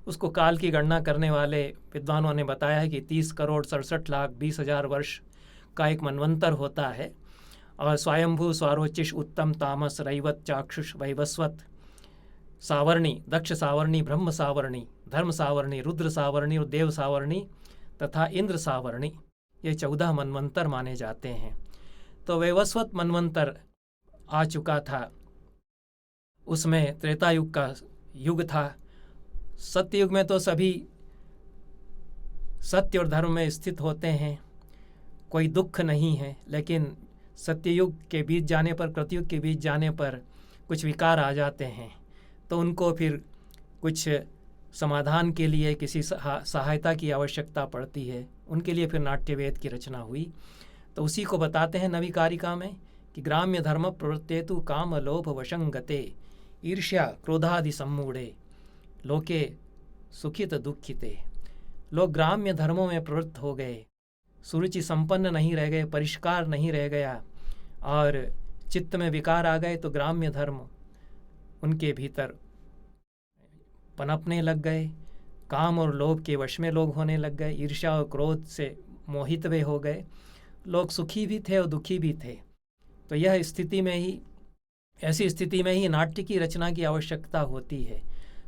Speaker 1: उसको काल की गणना करने वाले विद्वानों ने बताया है कि 30,67,20,000 वर्ष का एक मनवंतर होता है। और स्वयंभू, स्वारोचिष, उत्तम, तामस, रैवत, चाक्षुष, वैवस्वत, सावर्णी, दक्ष सावर्णी, ब्रह्म सावर्णी, धर्म सावर्णी, रुद्र सावर्णी और देव सावर्णी तथा इंद्र सावर्णी, ये 14 मनवंतर माने जाते हैं। तो वैवस्वत मनवंतर आ चुका था, उसमें त्रेता युग का युग था। सत्ययुग में तो सभी सत्य और धर्म में स्थित होते हैं, कोई दुख नहीं है। लेकिन सत्ययुग के बीत जाने पर, कृतयुग के बीत जाने पर कुछ विकार आ जाते हैं, तो उनको फिर कुछ समाधान के लिए किसी सहायता की आवश्यकता पड़ती है। उनके लिए फिर नाट्यवेद की रचना हुई। तो उसी को बताते हैं नवी कारिका में कि ग्राम्य धर्म प्रवृत्तेतु काम लोभ वशंगते ईर्ष्या क्रोधादि सम्मूढ़े लोके सुखित दुखिते। लोग ग्राम्य धर्मों में प्रवृत्त हो गए, सुरुचि संपन्न नहीं रह गए, परिष्कार नहीं रह गया और चित्त में विकार आ गए, तो ग्राम्य धर्म उनके भीतर पनपने लग गए। काम और लोभ के वश में लोग होने लग गए, ईर्ष्या और क्रोध से मोहित वे हो गए। लोग सुखी भी थे और दुखी भी थे। तो यह स्थिति में ही, ऐसी स्थिति में ही नाट्य की रचना की आवश्यकता होती है।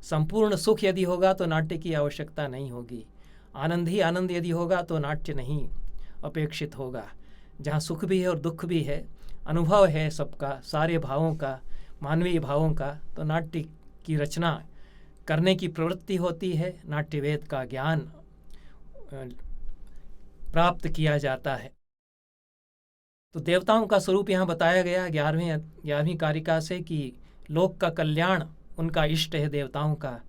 Speaker 1: संपूर्ण सुख यदि होगा तो नाट्य की आवश्यकता नहीं होगी। आनंद ही आनंद यदि होगा तो नाट्य नहीं अपेक्षित होगा। जहाँ सुख भी है और दुख भी है, अनुभव है सबका, सारे भावों का, मानवीय भावों का, तो नाट्य की रचना करने की प्रवृत्ति होती है। नाट्यवेद का ज्ञान प्राप्त किया जाता है। तो देवताओं का स्वरूप यहाँ बताया गया 11वीं कारिका से कि लोक का कल्याण उनका इष्ट है देवताओं का।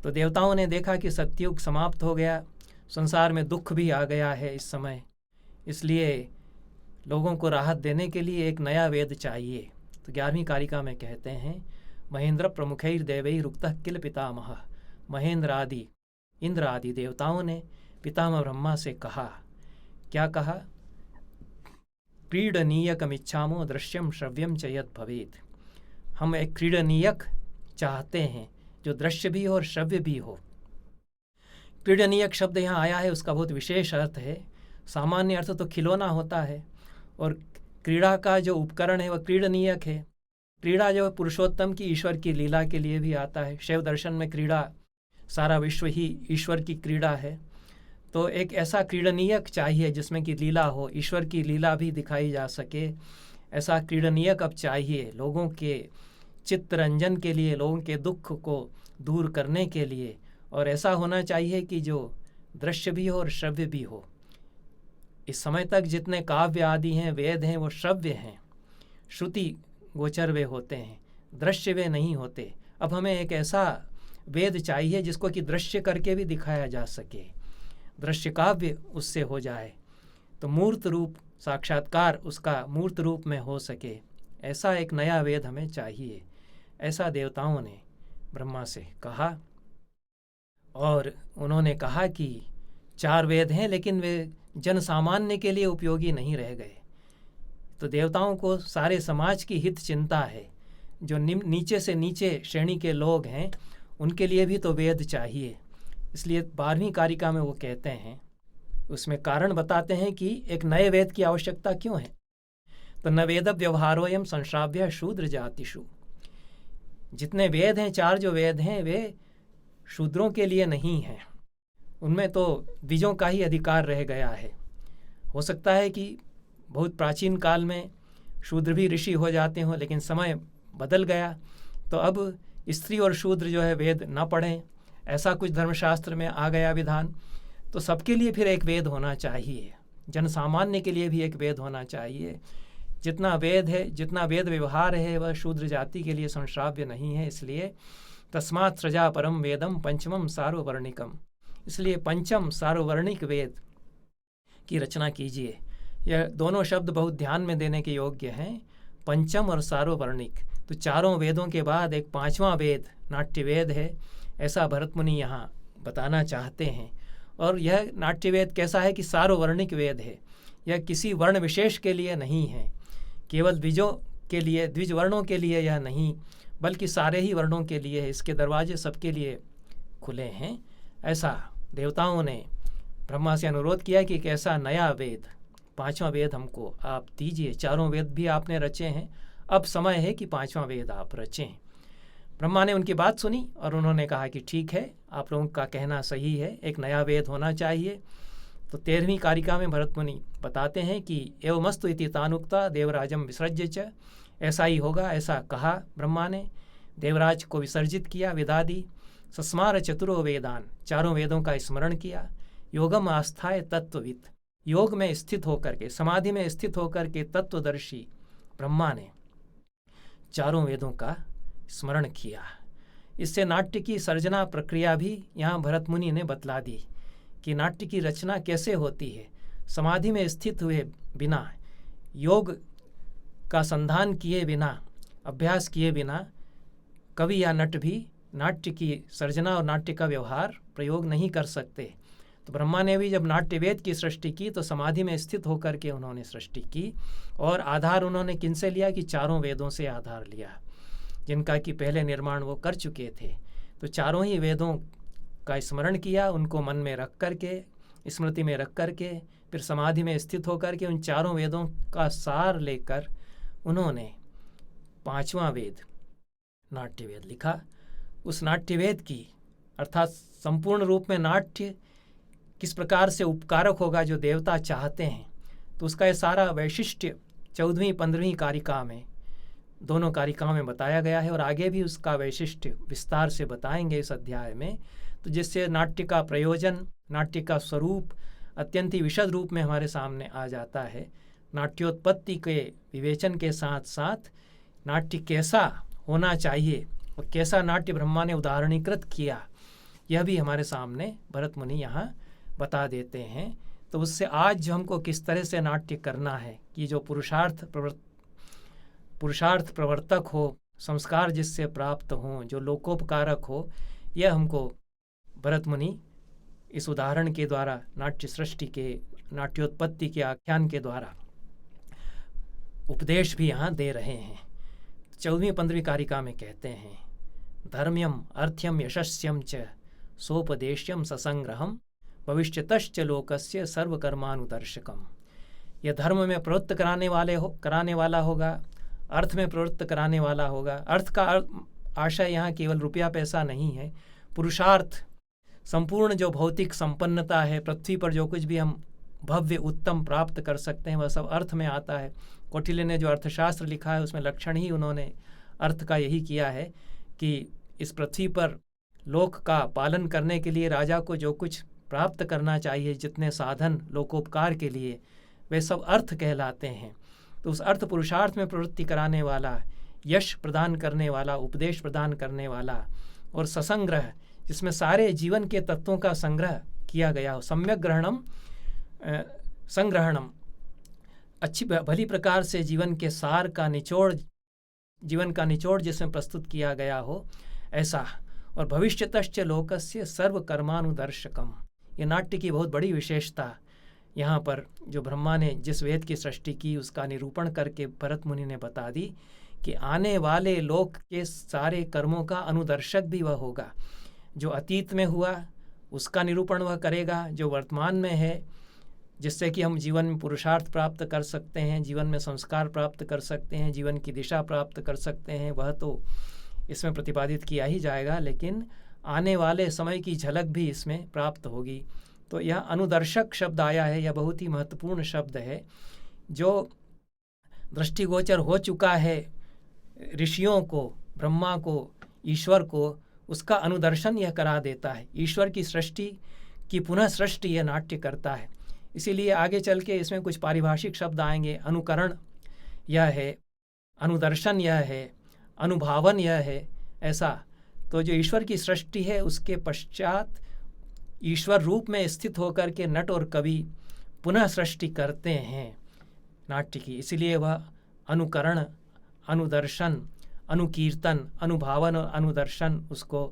Speaker 1: तो देवताओं ने देखा कि सत्ययुग समाप्त हो गया, संसार में दुख भी आ गया है इस समय, इसलिए लोगों को राहत देने के लिए एक नया वेद चाहिए। तो 11वीं कारिका में कहते हैं, महेंद्र प्रमुखैर देवैर उक्तः किल पितामह। महेंद्र आदि, इंद्र आदि देवताओं ने पितामह ब्रह्मा से कहा, क्या कहा? क्रीडनीयकमिच्छामो दृश्यम श्रव्यम च यद् भवेत्। हम एक क्रीडनीयक चाहते हैं जो दृश्य भी हो और श्रव्य भी हो। क्रीडनीयक शब्द यहाँ आया है, उसका बहुत विशेष अर्थ है। सामान्य अर्थ तो खिलौना होता है, और क्रीड़ा का जो उपकरण है वह क्रीडनीयक है। क्रीड़ा जो पुरुषोत्तम की, ईश्वर की लीला के लिए भी आता है। शैव दर्शन में क्रीड़ा, सारा विश्व ही ईश्वर की क्रीड़ा है। तो एक ऐसा क्रीडनीयक चाहिए जिसमें कि लीला हो, ईश्वर की लीला भी दिखाई जा सके। ऐसा क्रीडनीयक अब चाहिए लोगों के चित्तरंजन के लिए, लोगों के दुख को दूर करने के लिए। और ऐसा होना चाहिए कि जो दृश्य भी हो और श्रव्य भी हो। इस समय तक जितने काव्य आदि हैं, वेद हैं, वो श्रव्य हैं, श्रुति गोचर वे होते हैं, दृश्य वे नहीं होते। अब हमें एक ऐसा वेद चाहिए जिसको कि दृश्य करके भी दिखाया जा सके, दृश्य काव्य उससे हो जाए, तो मूर्त रूप साक्षात्कार उसका मूर्त रूप में हो सके। ऐसा एक नया वेद हमें चाहिए। ऐसा देवताओं ने ब्रह्मा से कहा। और उन्होंने कहा कि 4 वेद हैं, लेकिन वे जन सामान्य के लिए उपयोगी नहीं रह गए। तो देवताओं को सारे समाज की हित चिंता है। जो नीचे से नीचे श्रेणी के लोग हैं, उनके लिए भी तो वेद चाहिए। इसलिए 12वीं कारिका में वो कहते हैं, उसमें कारण बताते हैं कि एक नए वेद की आवश्यकता क्यों है। तो न वेद व्यवहारोयम संश्राव्य शूद्र जातिषु। जितने वेद हैं, 4 जो वेद हैं, वे शूद्रों के लिए नहीं हैं। उनमें तो द्विजों का ही अधिकार रह गया है। हो सकता है कि बहुत प्राचीन काल में शूद्र भी ऋषि हो जाते हों, लेकिन समय बदल गया, तो अब स्त्री और शूद्र जो है वेद न पढ़ें, ऐसा कुछ धर्मशास्त्र में आ गया विधान। तो सबके लिए फिर एक वेद होना चाहिए, जन सामान्य के लिए भी एक वेद होना चाहिए। जितना वेद है, जितना वेद व्यवहार है, वह शूद्र जाति के लिए संश्राव्य नहीं है। इसलिए तस्मात् सृजा परम वेदम पंचमम सार्ववर्णिकम। इसलिए पंचम सार्ववर्णिक वेद की रचना कीजिए। यह दोनों शब्द बहुत ध्यान में देने के योग्य हैं, पंचम और सार्ववर्णिक। तो 4 वेदों के बाद एक 5वां वेद नाट्यवेद है, ऐसा भरत मुनि यहाँ बताना चाहते हैं। और यह नाट्यवेद कैसा है कि सार्ववर्णिक वेद है। यह किसी वर्ण विशेष के लिए नहीं है, केवल द्विजों के लिए, द्विज वर्णों के लिए यह नहीं, बल्कि सारे ही वर्णों के लिए है। इसके दरवाजे सबके लिए खुले हैं। ऐसा देवताओं ने ब्रह्मा से अनुरोध किया कि एक ऐसा नया वेद, 5वां वेद हमको आप दीजिए। 4 वेद भी आपने रचे हैं, अब समय है कि 5वां वेद आप रचें। ब्रह्मा ने उनकी बात सुनी और उन्होंने कहा कि ठीक है, आप लोगों का कहना सही है, एक नया वेद होना चाहिए। तो 13वीं कारिका में भरत मुनि बताते हैं कि एवमस्तु इति तानुक्ता देवराजम विसर्ज्य च, ऐसा ही होगा, ऐसा कहा ब्रह्मा ने, देवराज को विसर्जित किया, विदादी। सस्मार चतुरो वेदान, चारों वेदों का स्मरण किया। योगम आस्थाय तत्वविद, योग में स्थित होकर के, समाधि में स्थित होकर के तत्वदर्शी ब्रह्मा ने चारों वेदों का स्मरण किया। इससे नाट्य की सर्जना प्रक्रिया भी यहाँ भरत मुनि ने बतला दी कि नाट्य की रचना कैसे होती है। समाधि में स्थित हुए बिना, योग का संधान किए बिना, अभ्यास किए बिना कवि या नट भी नाट्य की सर्जना और नाट्य का व्यवहार प्रयोग नहीं कर सकते। तो ब्रह्मा ने भी जब नाट्यवेद की सृष्टि की तो समाधि में स्थित होकर के उन्होंने सृष्टि की, और आधार उन्होंने किनसे लिया कि चारों वेदों से आधार लिया, जिनका कि पहले निर्माण वो कर चुके थे। तो चारों ही वेदों का स्मरण किया, उनको मन में रख करके, स्मृति में रख करके, फिर समाधि में स्थित होकर के उन चारों वेदों का सार लेकर उन्होंने 5वां वेद नाट्यवेद लिखा। उस नाट्यवेद की अर्थात संपूर्ण रूप में नाट्य किस प्रकार से उपकारक होगा जो देवता चाहते हैं, तो उसका ये सारा वैशिष्ट्य 14वीं 15वीं कारिका में, दोनों कारिकाओं में बताया गया है, और आगे भी उसका वैशिष्ट्य विस्तार से बताएंगे इस अध्याय में। तो जिससे नाट्य का प्रयोजन, नाट्य का स्वरूप अत्यंत ही विशद रूप में हमारे सामने आ जाता है। नाट्योत्पत्ति के विवेचन के साथ साथ नाट्य कैसा होना चाहिए और कैसा नाट्य ब्रह्मा ने उदाहरणीकृत किया, यह भी हमारे सामने भरत मुनि यहाँ बता देते हैं। तो उससे आज जो हमको किस तरह से नाट्य करना है कि जो पुरुषार्थ प्रवर्तक हो, संस्कार जिससे प्राप्त हों, जो लोकोपकारक हो, यह हमको भरत मुनि इस उदाहरण के द्वारा, नाट्य सृष्टि के, नाट्योत्पत्ति के आख्यान के द्वारा उपदेश भी यहाँ दे रहे हैं। 14वीं 15वीं कारिका में कहते हैं, धर्म्यम अर्थ्यम यशस्यम च सोपदेश्यम ससंग्रहम भविष्यतश्च लोकस्य सर्वकर्मानुदर्शकम। यह धर्म में प्रवृत्त कराने वाला होगा, अर्थ में प्रवृत्त कराने वाला होगा। अर्थ का आशय यहाँ केवल रुपया पैसा नहीं है, पुरुषार्थ, संपूर्ण जो भौतिक संपन्नता है, पृथ्वी पर जो कुछ भी हम भव्य उत्तम प्राप्त कर सकते हैं वह सब अर्थ में आता है। कौटिल्य ने जो अर्थशास्त्र लिखा है उसमें लक्षण ही उन्होंने अर्थ का यही किया है कि इस पृथ्वी पर लोक का पालन करने के लिए राजा को जो कुछ प्राप्त करना चाहिए, जितने साधन लोकोपकार के लिए, वे सब अर्थ कहलाते हैं। तो उस अर्थ पुरुषार्थ में प्रवृत्ति कराने वाला, यश प्रदान करने वाला, उपदेश प्रदान करने वाला, और ससंग्रह जिसमें सारे जीवन के तत्वों का संग्रह किया गया हो, सम्यक ग्रहणम संग्रहणम, अच्छी भली प्रकार से जीवन के सार का निचोड़, जीवन का निचोड़ जिसमें प्रस्तुत किया गया हो, ऐसा। और भविष्यतश्च लोकस्य सर्वकर्मानुदर्शकम, ये नाट्य की बहुत बड़ी विशेषता यहाँ पर जो ब्रह्मा ने जिस वेद की सृष्टि की उसका निरूपण करके भरत मुनि ने बता दी कि आने वाले लोक के सारे कर्मों का अनुदर्शक भी वह होगा। जो अतीत में हुआ उसका निरूपण वह करेगा, जो वर्तमान में है जिससे कि हम जीवन में पुरुषार्थ प्राप्त कर सकते हैं, जीवन में संस्कार प्राप्त कर सकते हैं, जीवन की दिशा प्राप्त कर सकते हैं, वह तो इसमें प्रतिपादित किया ही जाएगा, लेकिन आने वाले समय की झलक भी इसमें प्राप्त होगी। तो यह अनुदर्शक शब्द आया है, यह बहुत ही महत्वपूर्ण शब्द है जो दृष्टिगोचर हो चुका है ऋषियों को, ब्रह्मा को, ईश्वर को, उसका अनुदर्शन यह करा देता है। ईश्वर की सृष्टि की पुनः सृष्टि यह नाट्य करता है। इसीलिए आगे चल के इसमें कुछ पारिभाषिक शब्द आएंगे। अनुकरण यह है, अनुदर्शन यह है, अनुभावन यह है, ऐसा। तो जो ईश्वर की सृष्टि है उसके पश्चात ईश्वर रूप में स्थित होकर के नट और कवि पुनः सृष्टि करते हैं नाट्य की। इसलिए वह अनुकरण, अनुदर्शन, अनुकीर्तन, अनुभावन और अनुदर्शन उसको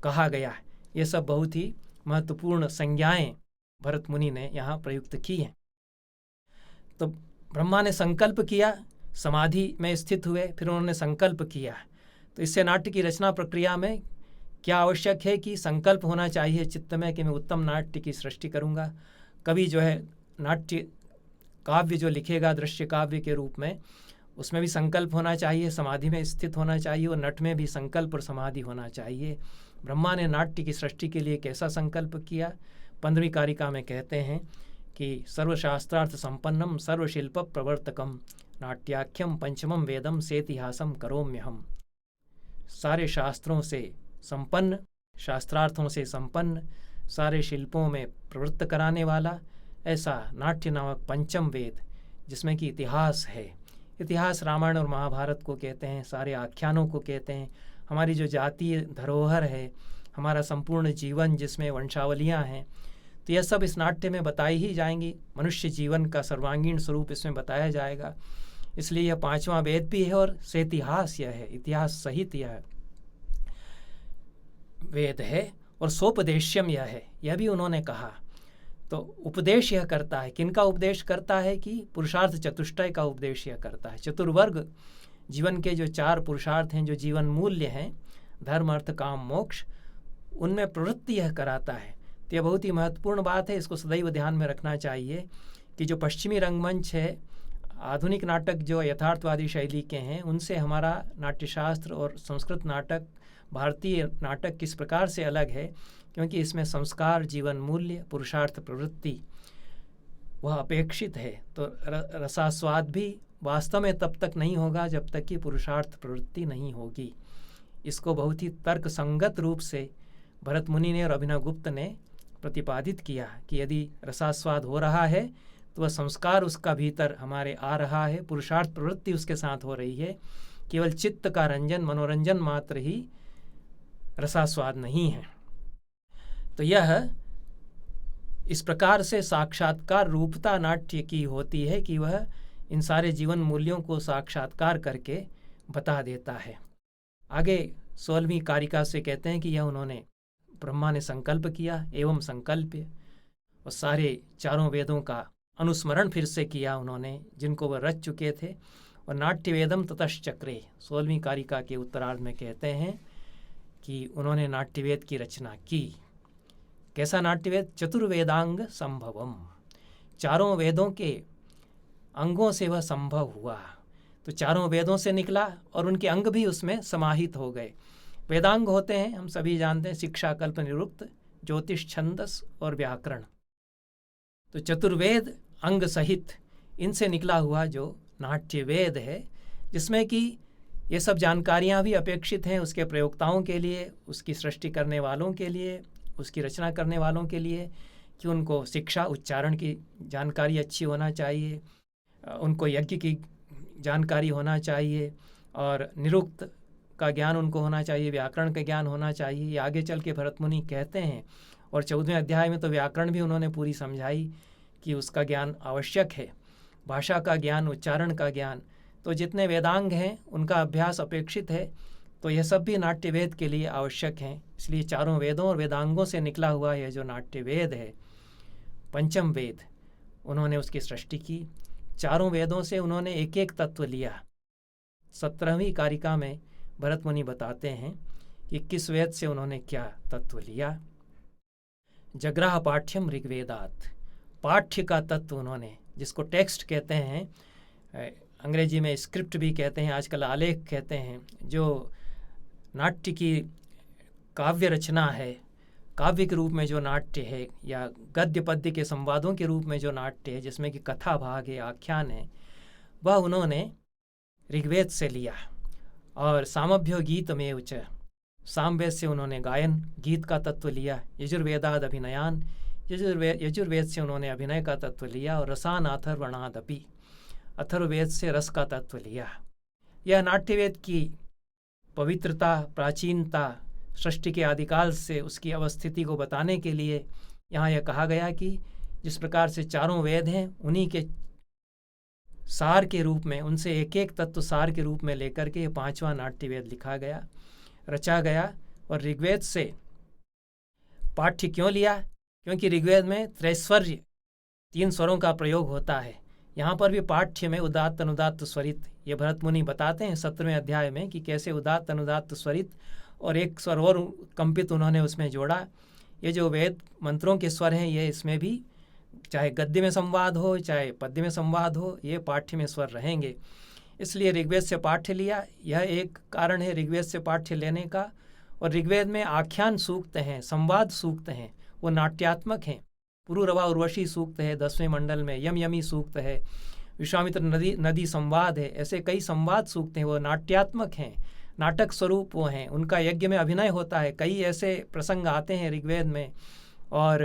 Speaker 1: कहा गया है। ये सब बहुत ही महत्वपूर्ण संज्ञाएं भरत मुनि ने यहाँ प्रयुक्त की हैं। तो ब्रह्मा ने संकल्प किया, समाधि में स्थित हुए, फिर उन्होंने संकल्प किया। तो इससे नाट्य की रचना प्रक्रिया में क्या आवश्यक है कि संकल्प होना चाहिए चित्त में कि मैं उत्तम नाट्य की सृष्टि करूँगा। कवि जो है नाट्य काव्य जो लिखेगा दृश्य काव्य के रूप में, उसमें भी संकल्प होना चाहिए, समाधि में स्थित होना चाहिए, और नट में भी संकल्प और समाधि होना चाहिए। ब्रह्मा ने नाट्य की सृष्टि के लिए कैसा संकल्प किया, 15वीं कारिका में कहते हैं कि सर्वशास्त्रार्थ संपन्नम सर्वशिल्प प्रवर्तकम नाट्याख्यम पंचमम वेदम सेतिहासम करोम्यहम। सारे शास्त्रों से संपन्न, शास्त्रार्थों से संपन्न, सारे शिल्पों में प्रवृत्त कराने वाला ऐसा नाट्य नामक पंचम वेद, जिसमें कि इतिहास है। इतिहास रामायण और महाभारत को कहते हैं, सारे आख्यानों को कहते हैं। हमारी जो जातीय धरोहर है, हमारा संपूर्ण जीवन जिसमें वंशावलियाँ हैं, तो यह सब इस नाट्य में बताई ही जाएंगी। मनुष्य जीवन का सर्वांगीण स्वरूप इसमें बताया जाएगा। इसलिए यह 5वां वेद भी है और सेतिहास यह है, इतिहास सहित यह वेद है। और सोपदेश्यम यह है, यह भी उन्होंने कहा। तो उपदेश यह करता है, किनका उपदेश करता है कि पुरुषार्थ चतुष्टय का उपदेश यह करता है। चतुर्वर्ग जीवन के जो 4 पुरुषार्थ हैं, जो जीवन मूल्य हैं, धर्म अर्थ काम मोक्ष, उनमें प्रवृत्ति यह कराता है। तो यह बहुत ही महत्वपूर्ण बात है, इसको सदैव ध्यान में रखना चाहिए कि जो पश्चिमी रंगमंच है, आधुनिक नाटक जो यथार्थवादी शैली के हैं, उनसे हमारा नाट्यशास्त्र और संस्कृत नाटक, भारतीय नाटक किस प्रकार से अलग है, क्योंकि इसमें संस्कार, जीवन मूल्य, पुरुषार्थ प्रवृत्ति वह अपेक्षित है। तो रसास्वाद भी वास्तव में तब तक नहीं होगा जब तक कि पुरुषार्थ प्रवृत्ति नहीं होगी। इसको बहुत ही तर्क संगत रूप से भरत मुनि ने और अभिनवगुप्त ने प्रतिपादित किया कि यदि रसास्वाद हो रहा है तो वह संस्कार उसका भीतर हमारे आ रहा है, पुरुषार्थ प्रवृत्ति उसके साथ हो रही है। केवल चित्त का रंजन, मनोरंजन मात्र ही रसास्वाद नहीं है। तो यह इस प्रकार से साक्षात्कार रूपता नाट्य की होती है कि वह इन सारे जीवन मूल्यों को साक्षात्कार करके बता देता है। आगे 16वीं कारिका से कहते हैं कि यह उन्होंने ब्रह्मा ने संकल्प किया एवं संकल्प्य, और सारे 4 वेदों का अनुस्मरण फिर से किया उन्होंने, जिनको वह रच चुके थे। और नाट्य वेदम ततश्चक्रे 16वीं कारिका के उत्तरार्ध में कहते हैं कि उन्होंने नाट्यवेद की रचना की। कैसा नाट्यवेद? चतुर्वेदांग संभवम, 4 वेदों के अंगों से वह संभव हुआ। तो 4 वेदों से निकला और उनके अंग भी उसमें समाहित हो गए। वेदांग होते हैं, हम सभी जानते हैं, शिक्षा, कल्प, निरुक्त, ज्योतिष, छंदस और व्याकरण। तो चतुर्वेद अंग सहित इनसे निकला हुआ जो नाट्यवेद है, जिसमें कि ये सब जानकारियाँ भी अपेक्षित हैं उसके प्रयोक्ताओं के लिए, उसकी सृष्टि करने वालों के लिए, उसकी रचना करने वालों के लिए, कि उनको शिक्षा, उच्चारण की जानकारी अच्छी होना चाहिए, उनको यज्ञ की जानकारी होना चाहिए, और निरुक्त का ज्ञान उनको होना चाहिए, व्याकरण का ज्ञान होना चाहिए। ये आगे चल के भरत मुनि कहते हैं। और 14वें अध्याय में तो व्याकरण भी उन्होंने पूरी समझाई कि उसका ज्ञान आवश्यक है, भाषा का ज्ञान, उच्चारण का ज्ञान। तो जितने वेदांग हैं उनका अभ्यास अपेक्षित है। तो यह सब भी नाट्यवेद के लिए आवश्यक हैं। इसलिए 4 वेदों और वेदांगों से निकला हुआ यह जो नाट्यवेद है, पंचम वेद, उन्होंने उसकी सृष्टि की। 4 वेदों से उन्होंने एक एक तत्व लिया। 17वीं कारिका में भरत मुनि बताते हैं कि किस वेद से उन्होंने क्या तत्व लिया। जग्राह पाठ्यम ऋग्वेदात, पाठ्य का तत्व उन्होंने, जिसको टेक्स्ट कहते हैं, अंग्रेजी में स्क्रिप्ट भी कहते हैं, आजकल आलेख कहते हैं, जो नाट्य की काव्य रचना है, काव्य के रूप में जो नाट्य है, या गद्य पद्य के संवादों के रूप में जो नाट्य है, जिसमें कि कथा भाग है, आख्यान है, वह उन्होंने ऋग्वेद से लिया। और सामभ्यो गीत में उच्च, सामवेद से उन्होंने गायन, गीत का तत्व लिया। यजुर्वेदाद अभिनयान, यजुर्वेद से उन्होंने अभिनय का तत्व लिया। और रसान अथर्वणादपि, अथर्ववेद से रस का तत्व लिया। यह नाट्यवेद की पवित्रता, प्राचीनता, सृष्टि के आदिकाल से उसकी अवस्थिति को बताने के लिए यहाँ यह कहा गया कि जिस प्रकार से 4 वेद हैं, उन्हीं के सार के रूप में, उनसे एक एक तत्व सार के रूप में लेकर के 5वां नाट्यवेद लिखा गया, रचा गया। और ऋग्वेद से पाठ्य क्यों लिया? क्योंकि ऋग्वेद में त्रैस्वर्य, 3 स्वरों का प्रयोग होता है। यहाँ पर भी पाठ्य में उदात्त, अनुदात्त, स्वरित, ये भरत मुनि बताते हैं 17वें अध्याय में कि कैसे उदात्त, अनुदात्त, स्वरित और एक स्वर और कंपित उन्होंने उसमें जोड़ा। ये जो वेद मंत्रों के स्वर हैं, ये इसमें भी, चाहे गद्य में संवाद हो, चाहे पद्य में संवाद हो, ये पाठ्य में स्वर रहेंगे। इसलिए ऋग्वेद से पाठ्य लिया, यह एक कारण है ऋग्वेद से पाठ्य लेने का। और ऋग्वेद में आख्यान सूक्त हैं, संवाद सूक्त हैं, वो नाट्यात्मक हैं। पुरूरवा उर्वशी सूक्त है 10वें मंडल में, यम यमी सूक्त है, विश्वामित्र नदी संवाद है, ऐसे कई संवाद सूक्त हैं, वो नाट्यात्मक हैं, नाटक स्वरूप वो हैं, उनका यज्ञ में अभिनय होता है। कई ऐसे प्रसंग आते हैं ऋग्वेद में और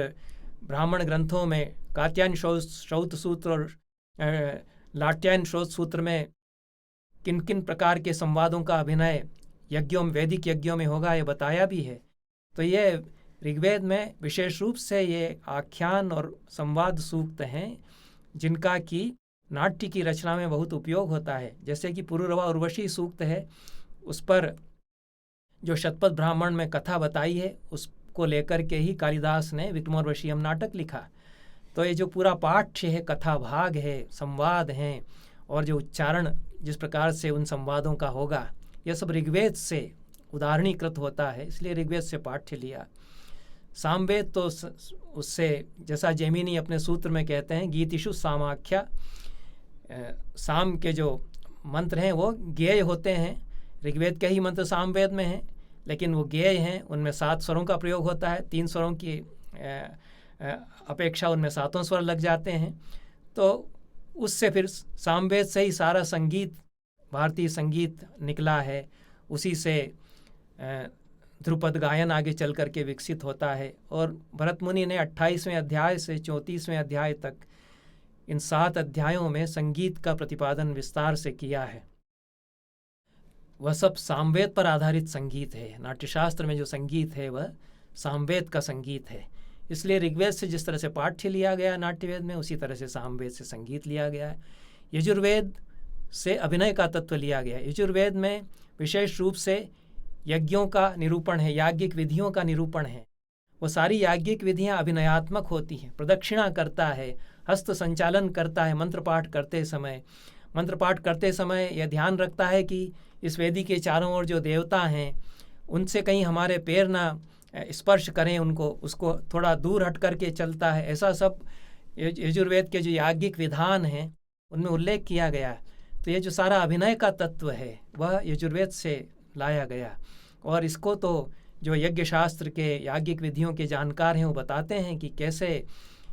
Speaker 1: ब्राह्मण ग्रंथों में, कात्यायन श्रौत सूत्र और लाट्यायन श्रौत सूत्र में किन किन प्रकार के संवादों का अभिनय यज्ञों, वैदिक यज्ञों में होगा, ये बताया भी है। तो ये ऋग्वेद में विशेष रूप से ये आख्यान और संवाद सूक्त हैं जिनका कि नाट्य की रचना में बहुत उपयोग होता है। जैसे कि पुरूरवा उर्वशी सूक्त है, उस पर जो शतपथ ब्राह्मण में कथा बताई है उसको लेकर के ही कालिदास ने विक्रमोर्वशीयम नाटक लिखा। तो ये जो पूरा पाठ्य है, कथा भाग है, संवाद हैं और जो उच्चारण जिस प्रकार से उन संवादों का होगा, यह सब ऋग्वेद से उदाहरणीकृत होता है, इसलिए ऋग्वेद से पाठ्य लिया। सामवेद तो उससे, जैसा जैमिनी अपने सूत्र में कहते हैं, गीतिषु सामाख्या, साम के जो मंत्र हैं वो ज्ञेय होते हैं। ऋग्वेद के ही मंत्र सामवेद में हैं, लेकिन वो ज्ञेय हैं, उनमें 7 स्वरों का प्रयोग होता है, 3 स्वरों की अपेक्षा उनमें 7 स्वर लग जाते हैं। तो उससे फिर सामवेद से ही सारा संगीत, भारतीय संगीत निकला है, उसी से ध्रुपद गायन आगे चल करके विकसित होता है। और भरत मुनि ने 28वें अध्याय से 34वें अध्याय तक इन 7 अध्यायों में संगीत का प्रतिपादन विस्तार से किया है। वह सब सामवेद पर आधारित संगीत है। नाट्यशास्त्र में जो संगीत है वह सामवेद का संगीत है। इसलिए ऋग्वेद से जिस तरह से पाठ्य लिया गया नाट्यवेद में, उसी तरह से सामवेद से संगीत लिया गया है। यजुर्वेद से अभिनय का तत्व लिया गया है। यजुर्वेद में विशेष रूप से यज्ञों का निरूपण है, याज्ञिक विधियों का निरूपण है। वो सारी याज्ञिक विधियाँ अभिनयात्मक होती हैं। प्रदक्षिणा करता है, हस्त संचालन करता है, मंत्र पाठ करते समय यह ध्यान रखता है कि इस वेदी के चारों ओर जो देवता हैं उनसे कहीं हमारे पैर ना स्पर्श करें, उसको थोड़ा दूर हट करके चलता है। ऐसा सब यजुर्वेद के जो याज्ञिक विधान हैं उनमें उल्लेख किया गया। तो ये जो सारा अभिनय का तत्व है वह यजुर्वेद से लाया गया। और इसको तो जो यज्ञ शास्त्र के याज्ञिक विधियों के जानकार हैं वो बताते हैं कि कैसे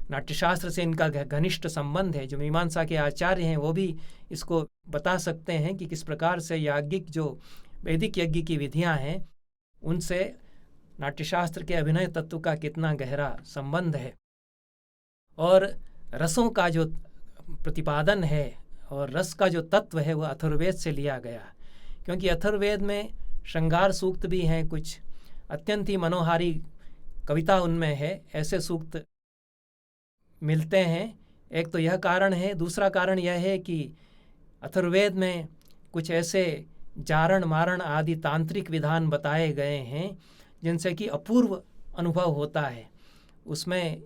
Speaker 1: नाट्यशास्त्र से इनका घनिष्ठ संबंध है। जो मीमांसा के आचार्य हैं वो भी इसको बता सकते हैं कि किस प्रकार से याज्ञिक जो वैदिक यज्ञ की विधियां हैं उनसे नाट्यशास्त्र के अभिनय तत्व का कितना गहरा संबंध है। और रसों का जो प्रतिपादन है और रस का जो तत्व है वह अथर्ववेद से लिया गया, क्योंकि अथर्ववेद में श्रृंगार सूक्त भी हैं, कुछ अत्यंत ही मनोहारी कविता उनमें है, ऐसे सूक्त मिलते हैं। एक तो यह कारण है। दूसरा कारण यह है कि अथर्ववेद में कुछ ऐसे जारण मारण आदि तांत्रिक विधान बताए गए हैं जिनसे कि अपूर्व अनुभव होता है। उसमें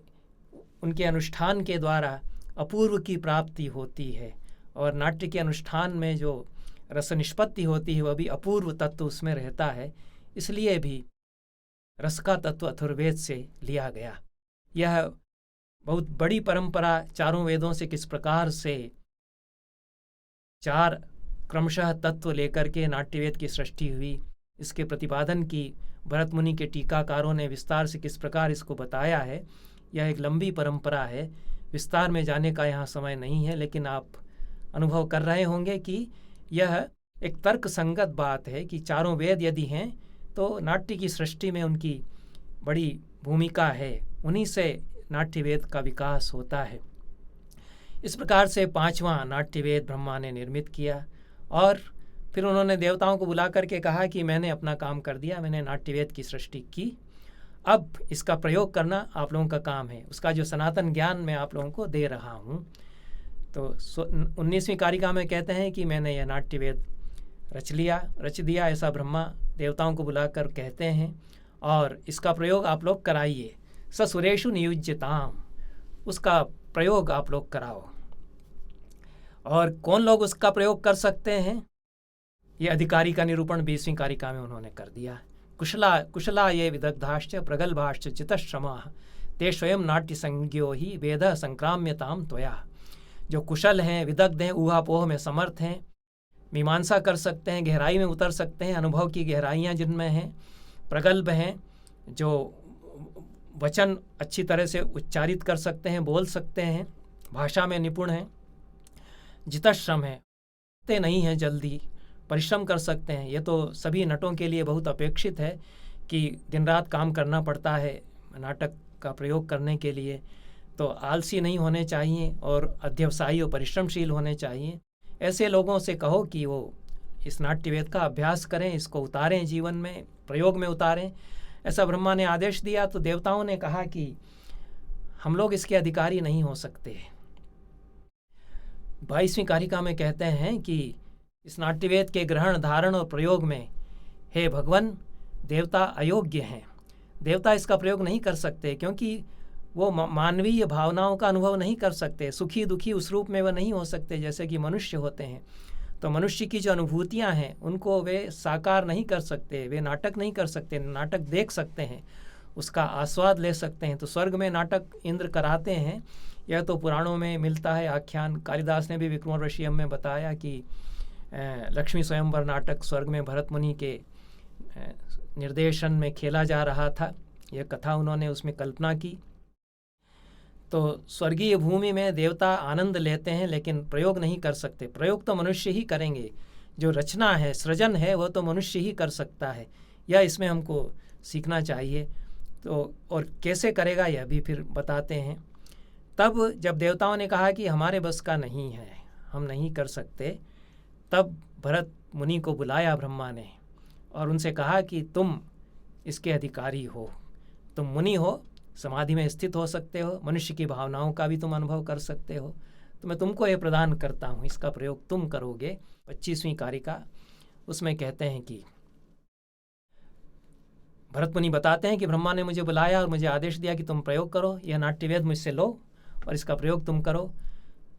Speaker 1: उनके अनुष्ठान के द्वारा अपूर्व की प्राप्ति होती है और नाट्य के अनुष्ठान में जो रस निष्पत्ति होती है वह भी अपूर्व तत्व उसमें रहता है। इसलिए भी रस का तत्व अथर्ववेद से लिया गया। यह बहुत बड़ी परंपरा चारों वेदों से किस प्रकार से 4 क्रमशः तत्व लेकर के नाट्यवेद की सृष्टि हुई, इसके प्रतिपादन की भरत मुनि के टीकाकारों ने विस्तार से किस प्रकार इसको बताया है। यह एक लंबी परंपरा है, विस्तार में जाने का यहाँ समय नहीं है, लेकिन आप अनुभव कर रहे होंगे कि यह एक तर्क संगत बात है कि चारों वेद यदि हैं तो नाट्य की सृष्टि में उनकी बड़ी भूमिका है, उन्हीं से नाट्यवेद का विकास होता है। इस प्रकार से 5वां नाट्यवेद ब्रह्मा ने निर्मित किया और फिर उन्होंने देवताओं को बुला करके कहा कि मैंने अपना काम कर दिया, मैंने नाट्यवेद की सृष्टि की, अब इसका प्रयोग करना आप लोगों का काम है। उसका जो सनातन ज्ञान मैं आप लोगों को दे रहा हूँ। तो 19वीं कारिका में कहते हैं कि मैंने यह नाट्यवेद रच दिया, ऐसा ब्रह्मा देवताओं को बुलाकर कहते हैं और इसका प्रयोग आप लोग कराइए। ससुरेषु नियुज्यताम, उसका प्रयोग आप लोग कराओ। और कौन लोग उसका प्रयोग कर सकते हैं, ये अधिकारी का निरूपण 20वीं कारिका में उन्होंने कर दिया। कुशला ये विदग्धाश्च प्रगल्भाश्च चितश्रमाः ते स्वयं नाट्य संज्ञो ही वेद संक्राम्यताम त्वया। जो कुशल हैं, विदग्ध हैं, ऊहापोह में समर्थ हैं, मीमांसा कर सकते हैं, गहराई में उतर सकते हैं, अनुभव की गहराइयाँ जिनमें हैं, प्रगल्भ हैं, जो वचन अच्छी तरह से उच्चारित कर सकते हैं, बोल सकते हैं, भाषा में निपुण हैं, जितश्रम है, ते नहीं हैं, जल्दी परिश्रम कर सकते हैं। ये तो सभी नटों के लिए बहुत अपेक्षित है कि दिन रात काम करना पड़ता है नाटक का प्रयोग करने के लिए। तो आलसी नहीं होने चाहिए और अध्यवसायी और परिश्रमशील होने चाहिए। ऐसे लोगों से कहो कि वो इस नाट्यवेद का अभ्यास करें, इसको उतारें, जीवन में प्रयोग में उतारें। ऐसा ब्रह्मा ने आदेश दिया तो देवताओं ने कहा कि हम लोग इसके अधिकारी नहीं हो सकते। 22वीं कारिका में कहते हैं कि इस नाट्यवेद के ग्रहण, धारण और प्रयोग में हे भगवान, देवता अयोग्य हैं। देवता इसका प्रयोग नहीं कर सकते क्योंकि वो मानवीय भावनाओं का अनुभव नहीं कर सकते। सुखी दुखी उस रूप में वह नहीं हो सकते जैसे कि मनुष्य होते हैं। तो मनुष्य की जो अनुभूतियां हैं उनको वे साकार नहीं कर सकते, वे नाटक नहीं कर सकते। नाटक देख सकते हैं, उसका आस्वाद ले सकते हैं। तो स्वर्ग में नाटक इंद्र कराते हैं, यह तो पुराणों में मिलता है आख्यान। कालिदास ने भी विक्रमोर्वशीयम में बताया कि लक्ष्मी स्वयंवर नाटक स्वर्ग में भरत मुनि के निर्देशन में खेला जा रहा था। यह कथा उन्होंने उसमें कल्पना की। तो स्वर्गीय भूमि में देवता आनंद लेते हैं लेकिन प्रयोग नहीं कर सकते। प्रयोग तो मनुष्य ही करेंगे। जो रचना है, सृजन है, वो तो मनुष्य ही कर सकता है। यह इसमें हमको सीखना चाहिए। तो और कैसे करेगा यह भी फिर बताते हैं। तब जब देवताओं ने कहा कि हमारे बस का नहीं है, हम नहीं कर सकते, तब भरत मुनि को बुलाया ब्रह्मा ने और उनसे कहा कि तुम इसके अधिकारी हो, तुम मुनि हो, समाधि में स्थित हो सकते हो, मनुष्य की भावनाओं का भी तुम अनुभव कर सकते हो, तो मैं तुमको ये प्रदान करता हूँ, इसका प्रयोग तुम करोगे। 25वीं कारिका उसमें कहते हैं कि भरत मुनि बताते हैं कि ब्रह्मा ने मुझे बुलाया और मुझे आदेश दिया कि तुम प्रयोग करो, यह नाट्यवेद मुझसे लो और इसका प्रयोग तुम करो।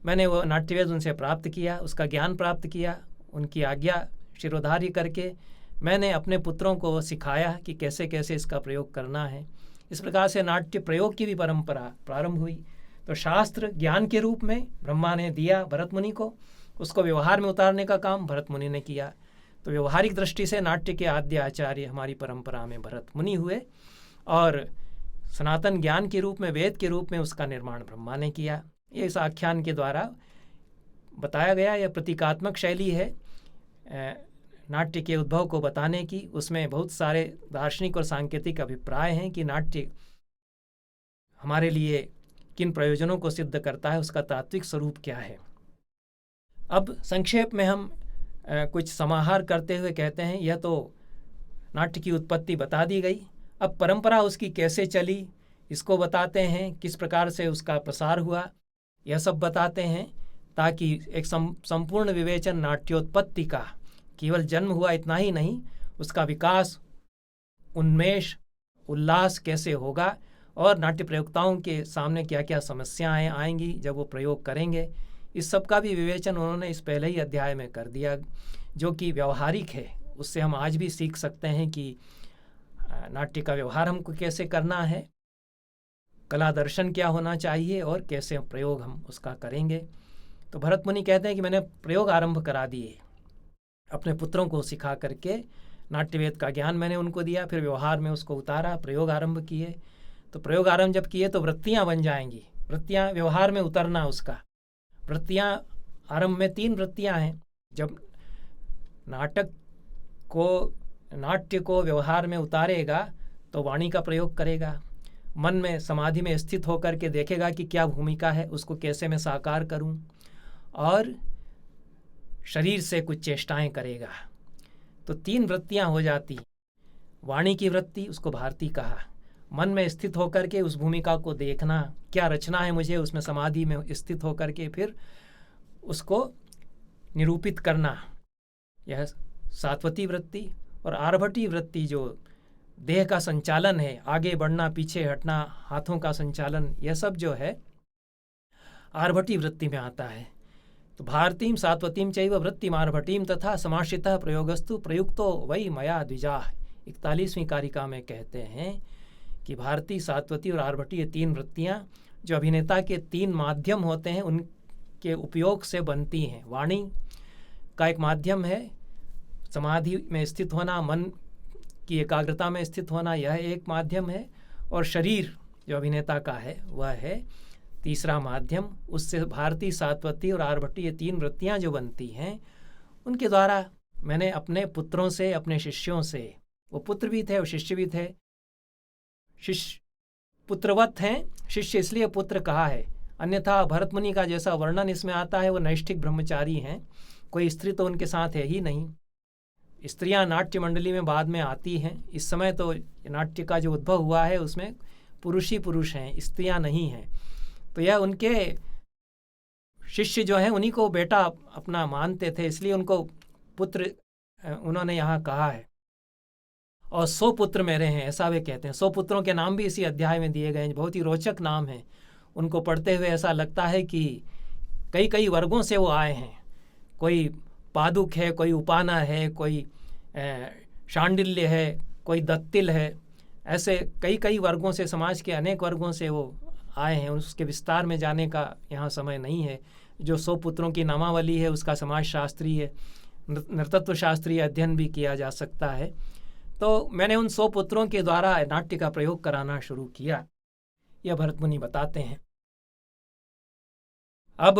Speaker 1: मैंने वो नाट्यवेद उनसे प्राप्त किया, उसका ज्ञान प्राप्त किया। उनकी आज्ञा शिरोधार्य करके मैंने अपने पुत्रों को सिखाया कि कैसे कैसे इसका प्रयोग करना है। इस प्रकार से नाट्य प्रयोग की भी परंपरा प्रारंभ हुई। तो शास्त्र ज्ञान के रूप में ब्रह्मा ने दिया भरत मुनि को, उसको व्यवहार में उतारने का काम भरत मुनि ने किया। तो व्यवहारिक दृष्टि से नाट्य के आद्य आचार्य हमारी परंपरा में भरत मुनि हुए और सनातन ज्ञान के रूप में, वेद के रूप में उसका निर्माण ब्रह्मा ने किया। ये इस आख्यान के द्वारा बताया गया। यह प्रतीकात्मक शैली है नाट्य के उद्भव को बताने की। उसमें बहुत सारे दार्शनिक और सांकेतिक अभिप्राय हैं कि नाट्य हमारे लिए किन प्रयोजनों को सिद्ध करता है, उसका तात्विक स्वरूप क्या है। अब संक्षेप में हम कुछ समाहार करते हुए कहते हैं, यह तो नाट्य की उत्पत्ति बता दी गई। अब परंपरा उसकी कैसे चली इसको बताते हैं, किस प्रकार से उसका प्रसार हुआ यह सब बताते हैं, ताकि एक संपूर्ण विवेचन नाट्योत्पत्ति का, केवल जन्म हुआ इतना ही नहीं, उसका विकास, उन्मेष, उल्लास कैसे होगा और नाट्य प्रयोक्ताओं के सामने क्या क्या समस्याएं आएंगी जब वो प्रयोग करेंगे, इस सब का भी विवेचन उन्होंने इस पहले ही अध्याय में कर दिया, जो कि व्यवहारिक है। उससे हम आज भी सीख सकते हैं कि नाट्य का व्यवहार हमको कैसे करना है, कला दर्शन क्या होना चाहिए और कैसे प्रयोग हम उसका करेंगे। तो भरत मुनि कहते हैं कि मैंने प्रयोग आरंभ करा दिए, अपने पुत्रों को सिखा करके नाट्यवेद का ज्ञान मैंने उनको दिया, फिर व्यवहार में उसको उतारा, प्रयोग आरंभ किए। तो प्रयोग आरंभ जब किए तो वृत्तियाँ बन जाएंगी, वृत्तियाँ व्यवहार में उतरना उसका। वृत्तियाँ आरंभ में 3 वृत्तियाँ हैं। जब नाट्य को व्यवहार में उतारेगा तो वाणी का प्रयोग करेगा, मन में समाधि में स्थित होकर के देखेगा कि क्या भूमिका है, उसको कैसे मैं साकार करूं, और शरीर से कुछ चेष्टाएं करेगा। तो 3 वृत्तियां हो जाती। वाणी की वृत्ति, उसको भारती कहा, मन में स्थित होकर के उस भूमिका को देखना, क्या रचना है मुझे, उसमें समाधि में स्थित होकर के फिर उसको निरूपित करना, यह सात्वती वृत्ति। और आर्भटी वृत्ति जो देह का संचालन है, आगे बढ़ना, पीछे हटना, हाथों का संचालन, यह सब जो है आर्भटी वृत्ति में आता है। तो भारतीम सात्वतीम चैव वृत्तिम आर्भटीम तथा समाश्रितः प्रयोगस्तु प्रयुक्तो वै मया द्विजाः। 41वीं कारिका में कहते हैं कि भारती, सात्वती और आर्भटी, ये 3 वृत्तियाँ जो अभिनेता के 3 माध्यम होते हैं उनके उपयोग से बनती हैं। वाणी का एक माध्यम है, समाधि में स्थित होना, मन की एकाग्रता में स्थित होना, यह एक माध्यम है, और शरीर जो अभिनेता का है वह है तीसरा माध्यम। उससे भारती, सातवती और आर्भटी, ये 3 वृत्तियाँ जो बनती हैं, उनके द्वारा मैंने अपने पुत्रों से, अपने शिष्यों से, वो पुत्र भी थे और शिष्य भी थे, शिष्य पुत्रवत हैं, शिष्य इसलिए पुत्र कहा है, अन्यथा भरत मुनि का जैसा वर्णन इसमें आता है वो नैष्ठिक ब्रह्मचारी हैं, कोई स्त्री तो उनके साथ है ही नहीं। स्त्रियां नाट्य मंडली में बाद में आती हैं, इस समय तो नाट्य का जो उद्भव हुआ है उसमें पुरुष ही पुरुष हैं, स्त्रियां नहीं हैं। तो यह उनके शिष्य जो हैं उन्हीं को बेटा अपना मानते थे, इसलिए उनको पुत्र उन्होंने यहाँ कहा है। और 100 पुत्र मेरे हैं, ऐसा वे कहते हैं। 100 पुत्रों के नाम भी इसी अध्याय में दिए गए हैं, बहुत ही रोचक नाम हैं। उनको पढ़ते हुए ऐसा लगता है कि कई कई वर्गों से वो आए हैं। कोई पादुक है, कोई उपाना है, कोई शांडिल्य है, कोई दत्तिल है, ऐसे कई कई वर्गों से, समाज के अनेक वर्गों से वो आए हैं। उसके विस्तार में जाने का यहाँ समय नहीं है। जो 100 पुत्रों की नामावली है उसका समाज शास्त्रीय, नृतत्व शास्त्रीय अध्ययन भी किया जा सकता है। तो मैंने उन 100 पुत्रों के द्वारा नाट्य का प्रयोग कराना शुरू किया, यह भरत मुनि बताते हैं। अब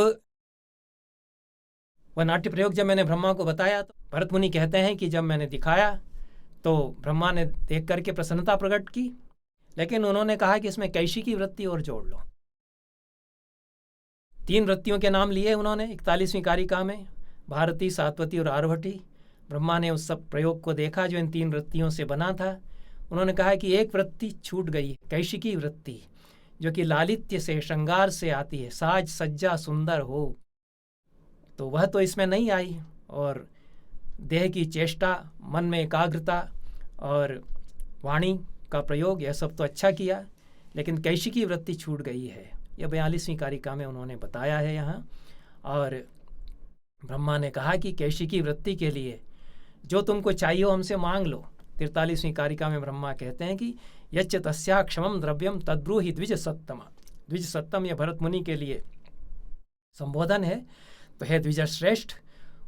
Speaker 1: वह नाट्य प्रयोग जब मैंने ब्रह्मा को बताया तो भरत मुनि कहते हैं कि जब मैंने दिखाया तो ब्रह्मा ने देख करके प्रसन्नता प्रकट की, लेकिन उन्होंने कहा कि इसमें कैशी की वृत्ति और जोड़ लो। 3 वृत्तियों के नाम लिए उन्होंने 41वीं कारिका में, भारती, सातवती और आर्भटी। ब्रह्मा ने उस सब प्रयोग को देखा जो इन 3 वृत्तियों से बना था। उन्होंने कहा कि एक वृत्ति छूट गई, कैशिकी वृत्ति, जो कि लालित्य से, श्रृंगार से आती है, साज सज्जा सुंदर हो, तो वह तो इसमें नहीं आई। और देह की चेष्टा, मन में एकाग्रता और वाणी का प्रयोग, यह सब तो अच्छा किया, लेकिन कैशिकी वृत्ति छूट गई है। यह 42वीं कारिका में उन्होंने बताया है यहाँ। और ब्रह्मा ने कहा कि कैशिकी वृत्ति के लिए जो तुमको चाहिए हो हमसे मांग लो। 43वीं कारिका में ब्रह्मा कहते हैं कि यच्च तस्या क्षमम द्रव्यम तद्ब्रूहि द्विज सत्तमा। द्विज सत्तम यह भरत मुनि के लिए संबोधन है। तो है द्विज श्रेष्ठ,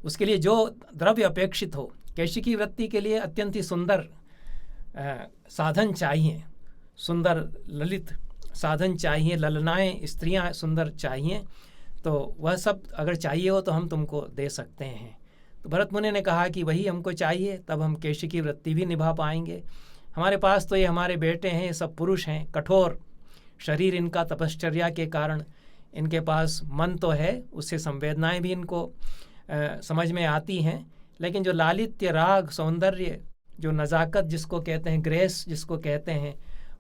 Speaker 1: उसके लिए जो द्रव्य अपेक्षित हो, कैशिकी वृत्ति के लिए अत्यंत ही सुंदर साधन चाहिए, सुंदर ललित साधन चाहिए, ललनाएं स्त्रियां सुंदर चाहिए, तो वह सब अगर चाहिए हो तो हम तुमको दे सकते हैं। तो भरत मुनि ने कहा कि वही हमको चाहिए, तब हम कैशिकी वृत्ति भी निभा पाएंगे। हमारे पास तो ये हमारे बेटे हैं, सब पुरुष हैं, कठोर शरीर इनका तपश्चर्या के कारण, इनके पास मन तो है, उससे संवेदनाएं भी इनको समझ में आती हैं, लेकिन जो लालित्य, राग, सौंदर्य, जो नज़ाकत जिसको कहते हैं, ग्रेस जिसको कहते हैं,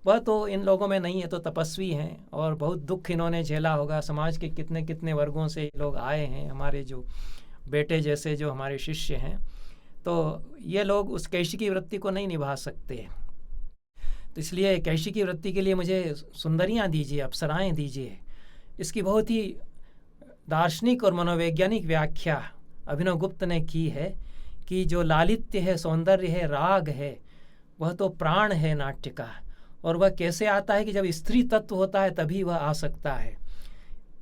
Speaker 1: वह तो इन लोगों में नहीं है। तो तपस्वी हैं और बहुत दुख इन्होंने झेला होगा। समाज के कितने कितने वर्गों से लोग आए हैं, हमारे जो बेटे जैसे जो हमारे शिष्य हैं, तो ये लोग उस कैशिकी वृत्ति को नहीं निभा सकते। तो इसलिए कैशिकी वृत्ति के लिए मुझे सुंदरियाँ दीजिए, अप्सराएँ दीजिए। इसकी बहुत ही दार्शनिक और मनोवैज्ञानिक व्याख्या अभिनव गुप्त ने की है कि जो लालित्य है, सौंदर्य है, राग है, वह तो प्राण है नाट्य का। और वह कैसे आता है कि जब स्त्री तत्व होता है तभी वह आ सकता है।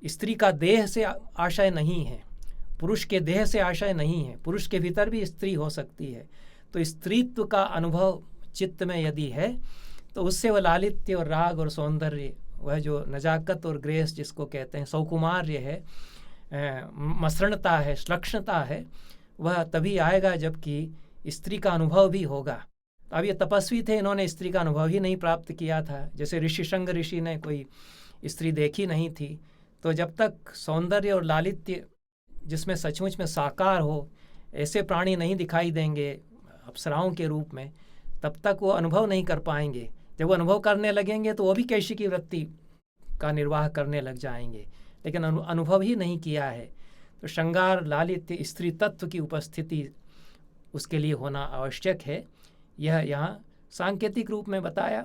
Speaker 1: स्त्री का देह से आशय नहीं है, पुरुष के देह से आशय नहीं है, पुरुष के भीतर भी स्त्री हो सकती है। तो स्त्रीत्व का अनुभव चित्त में यदि है तो उससे वह लालित्य और राग और सौंदर्य, वह जो नजाकत और ग्रेस जिसको कहते हैं, सौकुमार्य है, मसृणता है, श्लक्षणता है, वह तभी आएगा जबकि स्त्री का अनुभव भी होगा। अब ये तपस्वी थे, इन्होंने स्त्री का अनुभव ही नहीं प्राप्त किया था। जैसे ऋषिशृंग ऋषि ने कोई स्त्री देखी नहीं थी। तो जब तक सौंदर्य और लालित्य जिसमें सचमुच में साकार हो, ऐसे प्राणी नहीं दिखाई देंगे अप्सराओं के रूप में, तब तक वो अनुभव नहीं कर पाएंगे। जब वो अनुभव करने लगेंगे तो वो भी कैशिकी वृत्ति का निर्वाह करने लग जाएंगे, लेकिन अनुभव ही नहीं किया है। तो श्रृंगार, लालित्य, स्त्री तत्व की उपस्थिति उसके लिए होना आवश्यक है। यह यहाँ सांकेतिक रूप में बताया।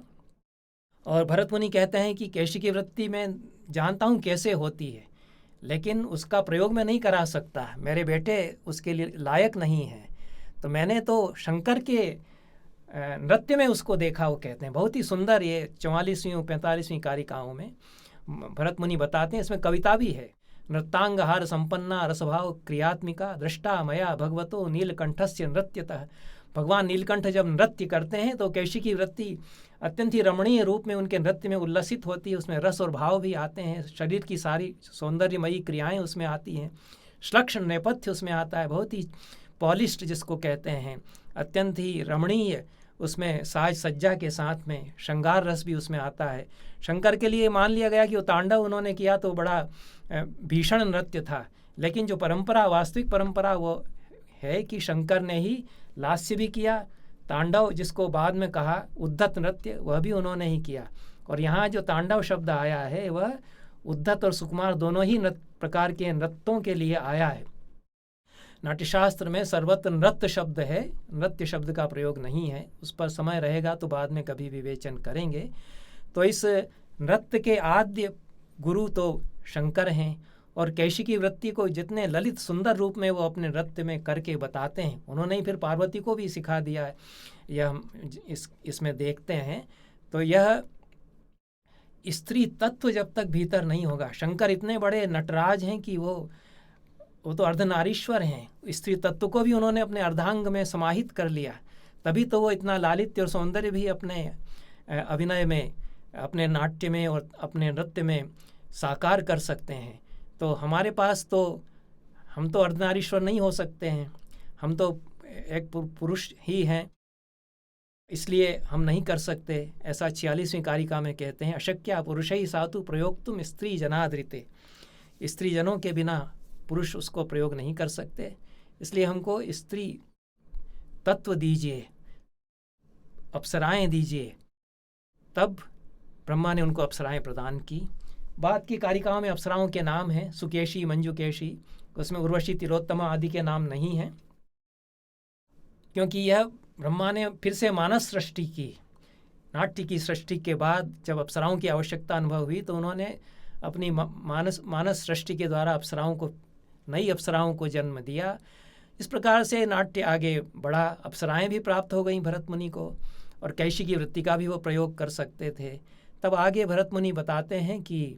Speaker 1: और भरत मुनि कहते हैं कि कैशिकी वृत्ति मैं जानता हूँ कैसे होती है, लेकिन उसका प्रयोग मैं नहीं करा सकता, मेरे बेटे उसके लिए लायक नहीं हैं। तो मैंने तो शंकर के नृत्य में उसको देखा, वो कहते हैं बहुत ही सुंदर। ये 44वीं और 45वीं कारिकाओं में भरत मुनि बताते हैं, इसमें कविता भी है। नृत्तांगहार संपन्ना रसभाव क्रियात्मिका दृष्टा मया भगवतो नीलकंठस्य नृत्यतः। भगवान नीलकंठ जब नृत्य करते हैं तो कैशिकी वृत्ति अत्यंत ही रमणीय रूप में उनके नृत्य में उल्लसित होती है, उसमें रस और भाव भी आते हैं, शरीर की सारी सौंदर्यमयी क्रियाएं उसमें आती हैं, श्लक्ष नेपथ्य उसमें आता है, बहुत ही पॉलिश्ड जिसको कहते हैं, अत्यंत ही रमणीय उसमें साज सज्जा के साथ में श्रृंगार रस भी उसमें आता है। शंकर के लिए मान लिया गया कि वो तांडव उन्होंने किया तो बड़ा भीषण नृत्य था, लेकिन जो परंपरा, वास्तविक परंपरा वो है कि शंकर ने ही लास्य भी किया, तांडव जिसको बाद में कहा उद्धत नृत्य, वह भी उन्होंने ही किया। और यहाँ जो तांडव शब्द आया है वह उद्धत और सुकुमार दोनों ही प्रकार के नृत्यों के लिए आया है। नाट्यशास्त्र में सर्वत्र नृत्य शब्द है, नृत्य शब्द का प्रयोग नहीं है। उस पर समय रहेगा तो बाद में कभी विवेचन करेंगे। तो इस नृत्य के आद्य गुरु तो शंकर हैं, और कैशिकी वृत्ति को जितने ललित सुंदर रूप में वो अपने नृत्य में करके बताते हैं, उन्होंने ही फिर पार्वती को भी सिखा दिया है। यह हम इसमें देखते हैं। तो यह स्त्री तत्व जब तक भीतर नहीं होगा, शंकर इतने बड़े नटराज हैं कि वो तो अर्धनारीश्वर हैं, स्त्री तत्व को भी उन्होंने अपने अर्धांग में समाहित कर लिया, तभी तो वो इतना लालित्य और सौंदर्य भी अपने अभिनय में, अपने नाट्य में और अपने नृत्य में साकार कर सकते हैं। तो हमारे पास तो, हम तो अर्धनारीश्वर नहीं हो सकते हैं, हम तो एक पुरुष ही हैं, इसलिए हम नहीं कर सकते। ऐसा 46वीं कारिका में कहते हैं, अशक्या पुरुषै सातु प्रयोक्तुम स्त्री जनादृते, स्त्री जनों के बिना पुरुष उसको प्रयोग नहीं कर सकते, इसलिए हमको स्त्री तत्व दीजिए, अप्सराएं दीजिए। तब ब्रह्मा ने उनको अप्सराएं प्रदान की। बाद की कारिकाओं में अप्सराओं के नाम हैं, सुकेशी, मंजुकेशी, उसमें उर्वशी, तिलोत्तमा आदि के नाम नहीं हैं, क्योंकि यह ब्रह्मा ने फिर से मानस सृष्टि की। नाट्य की सृष्टि के बाद जब अप्सराओं की आवश्यकता अनुभव हुई तो उन्होंने अपनी मानस सृष्टि के द्वारा अप्सराओं को, नई अप्सराओं को जन्म दिया। इस प्रकार से नाट्य आगे बढ़ा, अप्सराएं भी प्राप्त हो गईं भरत मुनि को, और कैशिकी वृत्ति का भी वो प्रयोग कर सकते थे। तब आगे भरत मुनि बताते हैं कि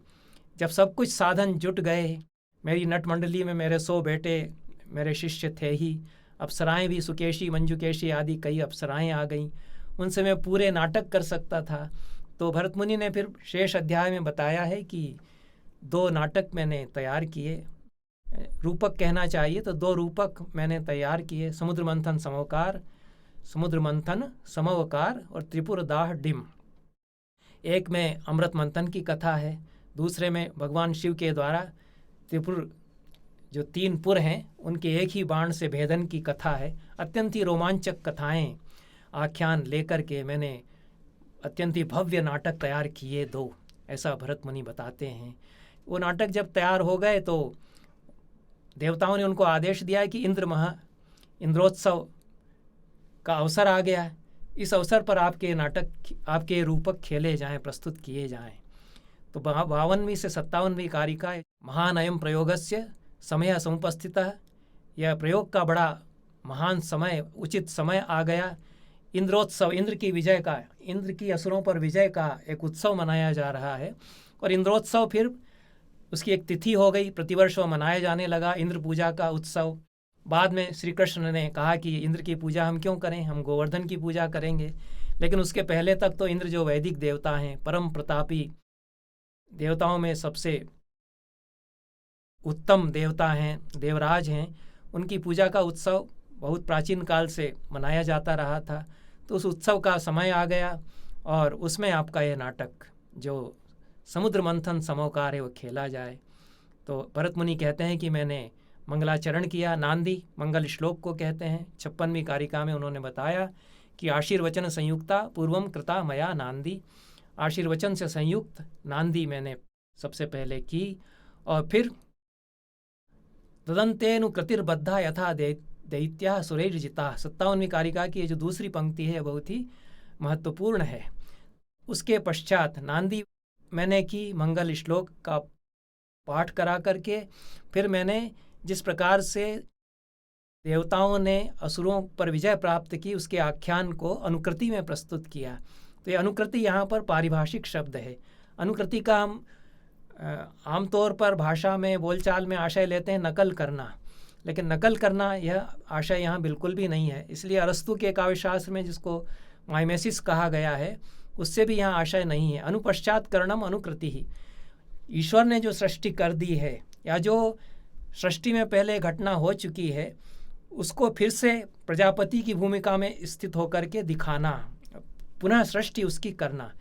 Speaker 1: जब सब कुछ साधन जुट गए, मेरी नट मंडली में मेरे 100 बेटे मेरे शिष्य थे ही, अप्सराएं भी सुकेशी, मंजुकेशी आदि कई अप्सराएं आ गईं, उनसे मैं पूरे नाटक कर सकता था। तो भरत मुनि ने फिर शेष अध्याय में बताया है कि 2 नाटक मैंने तैयार किए, रूपक कहना चाहिए तो 2 रूपक मैंने तैयार किए, समुद्र मंथन समवकार, समुद्र मंथन समवकार और त्रिपुर दाह डिम। एक में अमृत मंथन की कथा है, दूसरे में भगवान शिव के द्वारा त्रिपुर, जो 3 पुर हैं, उनके एक ही बाण से भेदन की कथा है। अत्यंत ही रोमांचक कथाएं, आख्यान लेकर के मैंने अत्यंत ही भव्य नाटक तैयार किए 2, ऐसा भरत मुनि बताते हैं। वो नाटक जब तैयार हो गए तो देवताओं ने उनको आदेश दिया कि इंद्रोत्सव का अवसर आ गया, इस अवसर पर आपके नाटक, आपके रूपक खेले जाएं, प्रस्तुत किए जाएं। तो 52वीं से 57वीं कारिका महान अयम प्रयोगस्य समय समुपस्थितः, यह प्रयोग का बड़ा महान समय, उचित समय आ गया। इंद्रोत्सव, इंद्र की विजय का, इंद्र की असुरों पर विजय का एक उत्सव मनाया जा रहा है, और इंद्रोत्सव फिर उसकी एक तिथि हो गई, प्रतिवर्ष वो मनाया जाने लगा, इंद्र पूजा का उत्सव। बाद में श्री कृष्ण ने कहा कि इंद्र की पूजा हम क्यों करें, हम गोवर्धन की पूजा करेंगे। लेकिन उसके पहले तक तो इंद्र जो वैदिक देवता हैं, परम प्रतापी देवताओं में सबसे उत्तम देवता हैं, देवराज हैं, उनकी पूजा का उत्सव बहुत प्राचीन काल से मनाया जाता रहा था। तो उस उत्सव का समय आ गया, और उसमें आपका यह नाटक जो समुद्र मंथन समवकार है वो खेला जाए। तो भरत मुनि कहते हैं कि मैंने मंगलाचरण किया, नांदी मंगल श्लोक को कहते हैं। 56वीं कारिका में उन्होंने बताया कि आशीर्वचन संयुक्ता पूर्वम कृता मया नांदी, आशीर्वचन से संयुक्त नांदी मैंने सबसे पहले की। और फिर तदंतेनु कृतिर्बद्धा यथा दैत्या सुरैर्जिता, 57वीं कारिका की ये जो दूसरी पंक्ति है बहुत ही महत्वपूर्ण है। उसके पश्चात नांदी मैंने की, मंगल श्लोक का पाठ करा करके फिर मैंने जिस प्रकार से देवताओं ने असुरों पर विजय प्राप्त की उसके आख्यान को अनुकृति में प्रस्तुत किया। तो ये अनुकृति यहाँ पर पारिभाषिक शब्द है। अनुकृति का हम आमतौर पर भाषा में, बोलचाल में आशय लेते हैं नकल करना, लेकिन नकल करना यह आशय यहाँ बिल्कुल भी नहीं है। इसलिए अरस्तु के काव्यशास्त्र में जिसको माइमेसिस कहा गया है, उससे भी यहाँ आशय नहीं है। अनुपश्चात करणम अनुकृति ही, ईश्वर ने जो सृष्टि कर दी है या जो सृष्टि में पहले घटना हो चुकी है उसको फिर से प्रजापति की भूमिका में स्थित होकर के दिखाना, पुनः सृष्टि उसकी करना,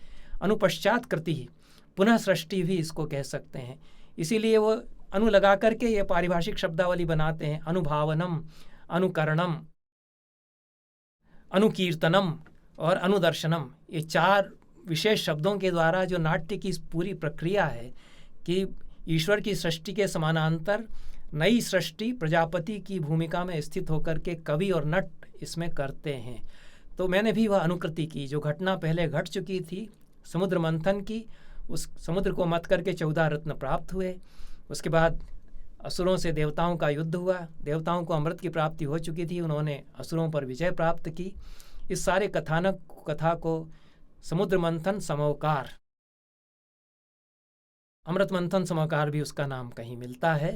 Speaker 1: अनुपश्चात कृति ही, पुनः सृष्टि भी इसको कह सकते हैं। इसीलिए वो अनु लगा करके ये पारिभाषिक शब्दावली बनाते हैं, अनुभावनम, अनुकरणम, अनुकीर्तनम और अनुदर्शनम। ये 4 विशेष शब्दों के द्वारा जो नाट्य की पूरी प्रक्रिया है कि ईश्वर की सृष्टि के समानांतर नई सृष्टि प्रजापति की भूमिका में स्थित होकर के कवि और नट इसमें करते हैं। तो मैंने भी वह अनुकृति की, जो घटना पहले घट चुकी थी समुद्र मंथन की, उस समुद्र को मथ करके 14 रत्न प्राप्त हुए। उसके बाद असुरों से देवताओं का युद्ध हुआ, देवताओं को अमृत की प्राप्ति हो चुकी थी, उन्होंने असुरों पर विजय प्राप्त की। इस सारे कथा को समुद्र मंथन समोकार, अमृत मंथन समोकार भी उसका नाम कहीं मिलता है,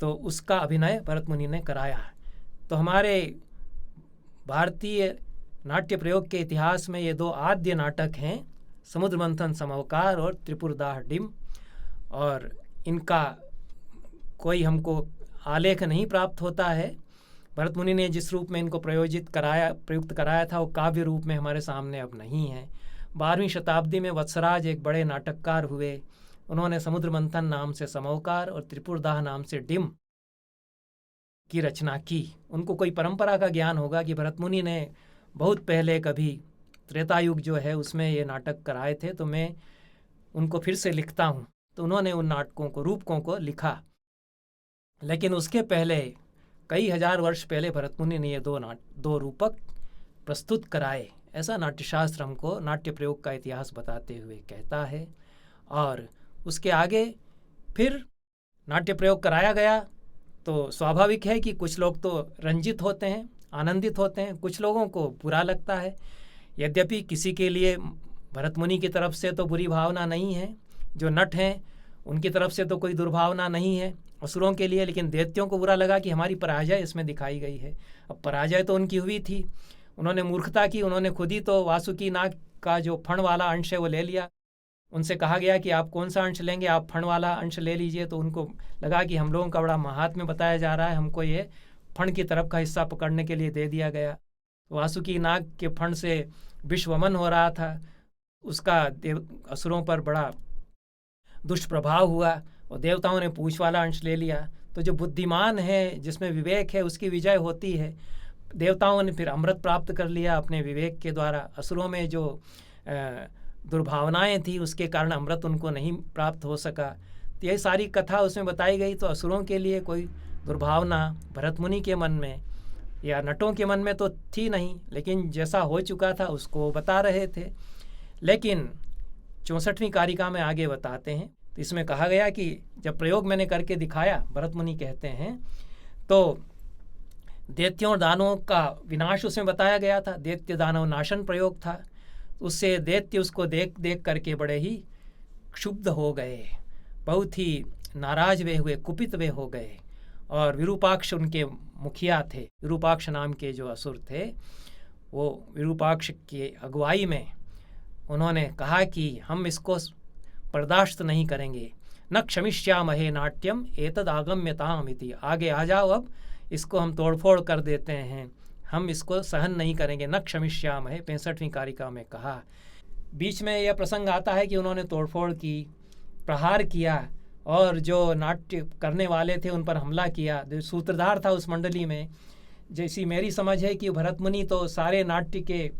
Speaker 1: तो उसका अभिनय भरत मुनि ने कराया। तो हमारे भारतीय नाट्य प्रयोग के इतिहास में ये 2 आद्य नाटक हैं, समुद्र मंथन समोकार और त्रिपुरदाह डिम, और इनका कोई हमको आलेख नहीं प्राप्त होता है। भरत मुनि ने जिस रूप में इनको प्रयुक्त कराया था वो काव्य रूप में हमारे सामने अब नहीं है। 12वीं शताब्दी में वत्सराज एक बड़े नाटककार हुए, उन्होंने समुद्र मंथन नाम से समोकार और त्रिपुरदाह नाम से डिम की रचना की। उनको कोई परंपरा का ज्ञान होगा कि भरत मुनि ने बहुत पहले कभी त्रेता युग जो है उसमें ये नाटक कराए थे, तो मैं उनको फिर से लिखता हूँ। तो उन्होंने उन नाटकों को, रूपकों को लिखा, लेकिन उसके पहले कई हजार वर्ष पहले भरत मुनि ने ये 2 रूपक प्रस्तुत कराए। ऐसा नाट्यशास्त्र हमको नाट्य प्रयोग का इतिहास बताते हुए कहता है। और उसके आगे फिर नाट्य प्रयोग कराया गया तो स्वाभाविक है कि कुछ लोग तो रंजित होते हैं, आनंदित होते हैं, कुछ लोगों को बुरा लगता है। यद्यपि किसी के लिए भरत मुनि की तरफ से तो बुरी भावना नहीं है, जो नट हैं उनकी तरफ से तो कोई दुर्भावना नहीं है असुरों के लिए, लेकिन दैत्यों को बुरा लगा कि हमारी पराजय इसमें दिखाई गई है। अब पराजय तो उनकी हुई थी, उन्होंने मूर्खता की, उन्होंने खुद ही तो वासुकी नाग का जो फण वाला अंश है वो ले लिया। उनसे कहा गया कि आप कौन सा अंश लेंगे, आप फण वाला अंश ले लीजिए। तो उनको लगा कि हम लोगों का बड़ा महात्म्य बताया जा रहा है, हमको ये फण की तरफ का हिस्सा पकड़ने के लिए दे दिया गया। वासुकी नाग के फण से विश्वमन हो रहा था, उसका असुरों पर बड़ा दुष्प्रभाव हुआ और देवताओं ने पूंछ वाला अंश ले लिया। तो जो बुद्धिमान है, जिसमें विवेक है, उसकी विजय होती है। देवताओं ने फिर अमृत प्राप्त कर लिया अपने विवेक के द्वारा। असुरों में जो दुर्भावनाएं थी उसके कारण अमृत उनको नहीं प्राप्त हो सका। तो यही सारी कथा उसमें बताई गई। तो असुरों के लिए कोई दुर्भावना भरत मुनि के मन में या नटों के मन में तो थी नहीं, लेकिन जैसा हो चुका था उसको बता रहे थे। लेकिन 64वीं कारिका में आगे बताते हैं, तो इसमें कहा गया कि जब प्रयोग मैंने करके दिखाया, भरत मुनि कहते हैं, तो दैत्यों और दानवों का विनाश उसमें बताया गया था। दैत्य दानव नाशन प्रयोग था। उससे दैत्य उसको देख देख करके बड़े ही क्षुब्ध हो गए, बहुत ही नाराज वे हुए, कुपित वे हो गए। और विरूपाक्ष उनके मुखिया थे, विरूपाक्ष नाम के जो असुर थे, वो विरूपाक्ष की अगुवाई में उन्होंने कहा कि हम इसको बर्दाश्त नहीं करेंगे। न क्षमिष्यामहे नाट्यम एतद आगम्यताम इति, आगे आ जाओ, अब इसको हम तोड़फोड़ कर देते हैं, हम इसको सहन नहीं करेंगे। न क्षमिष्यामहे 65वीं कारिका में कहा। बीच में यह प्रसंग आता है कि उन्होंने तोड़फोड़ की, प्रहार किया और जो नाट्य करने वाले थे उन पर हमला किया। जो सूत्रधार था उस मंडली में, जैसी मेरी समझ है कि भरत मुनि तो सारे नाट्य के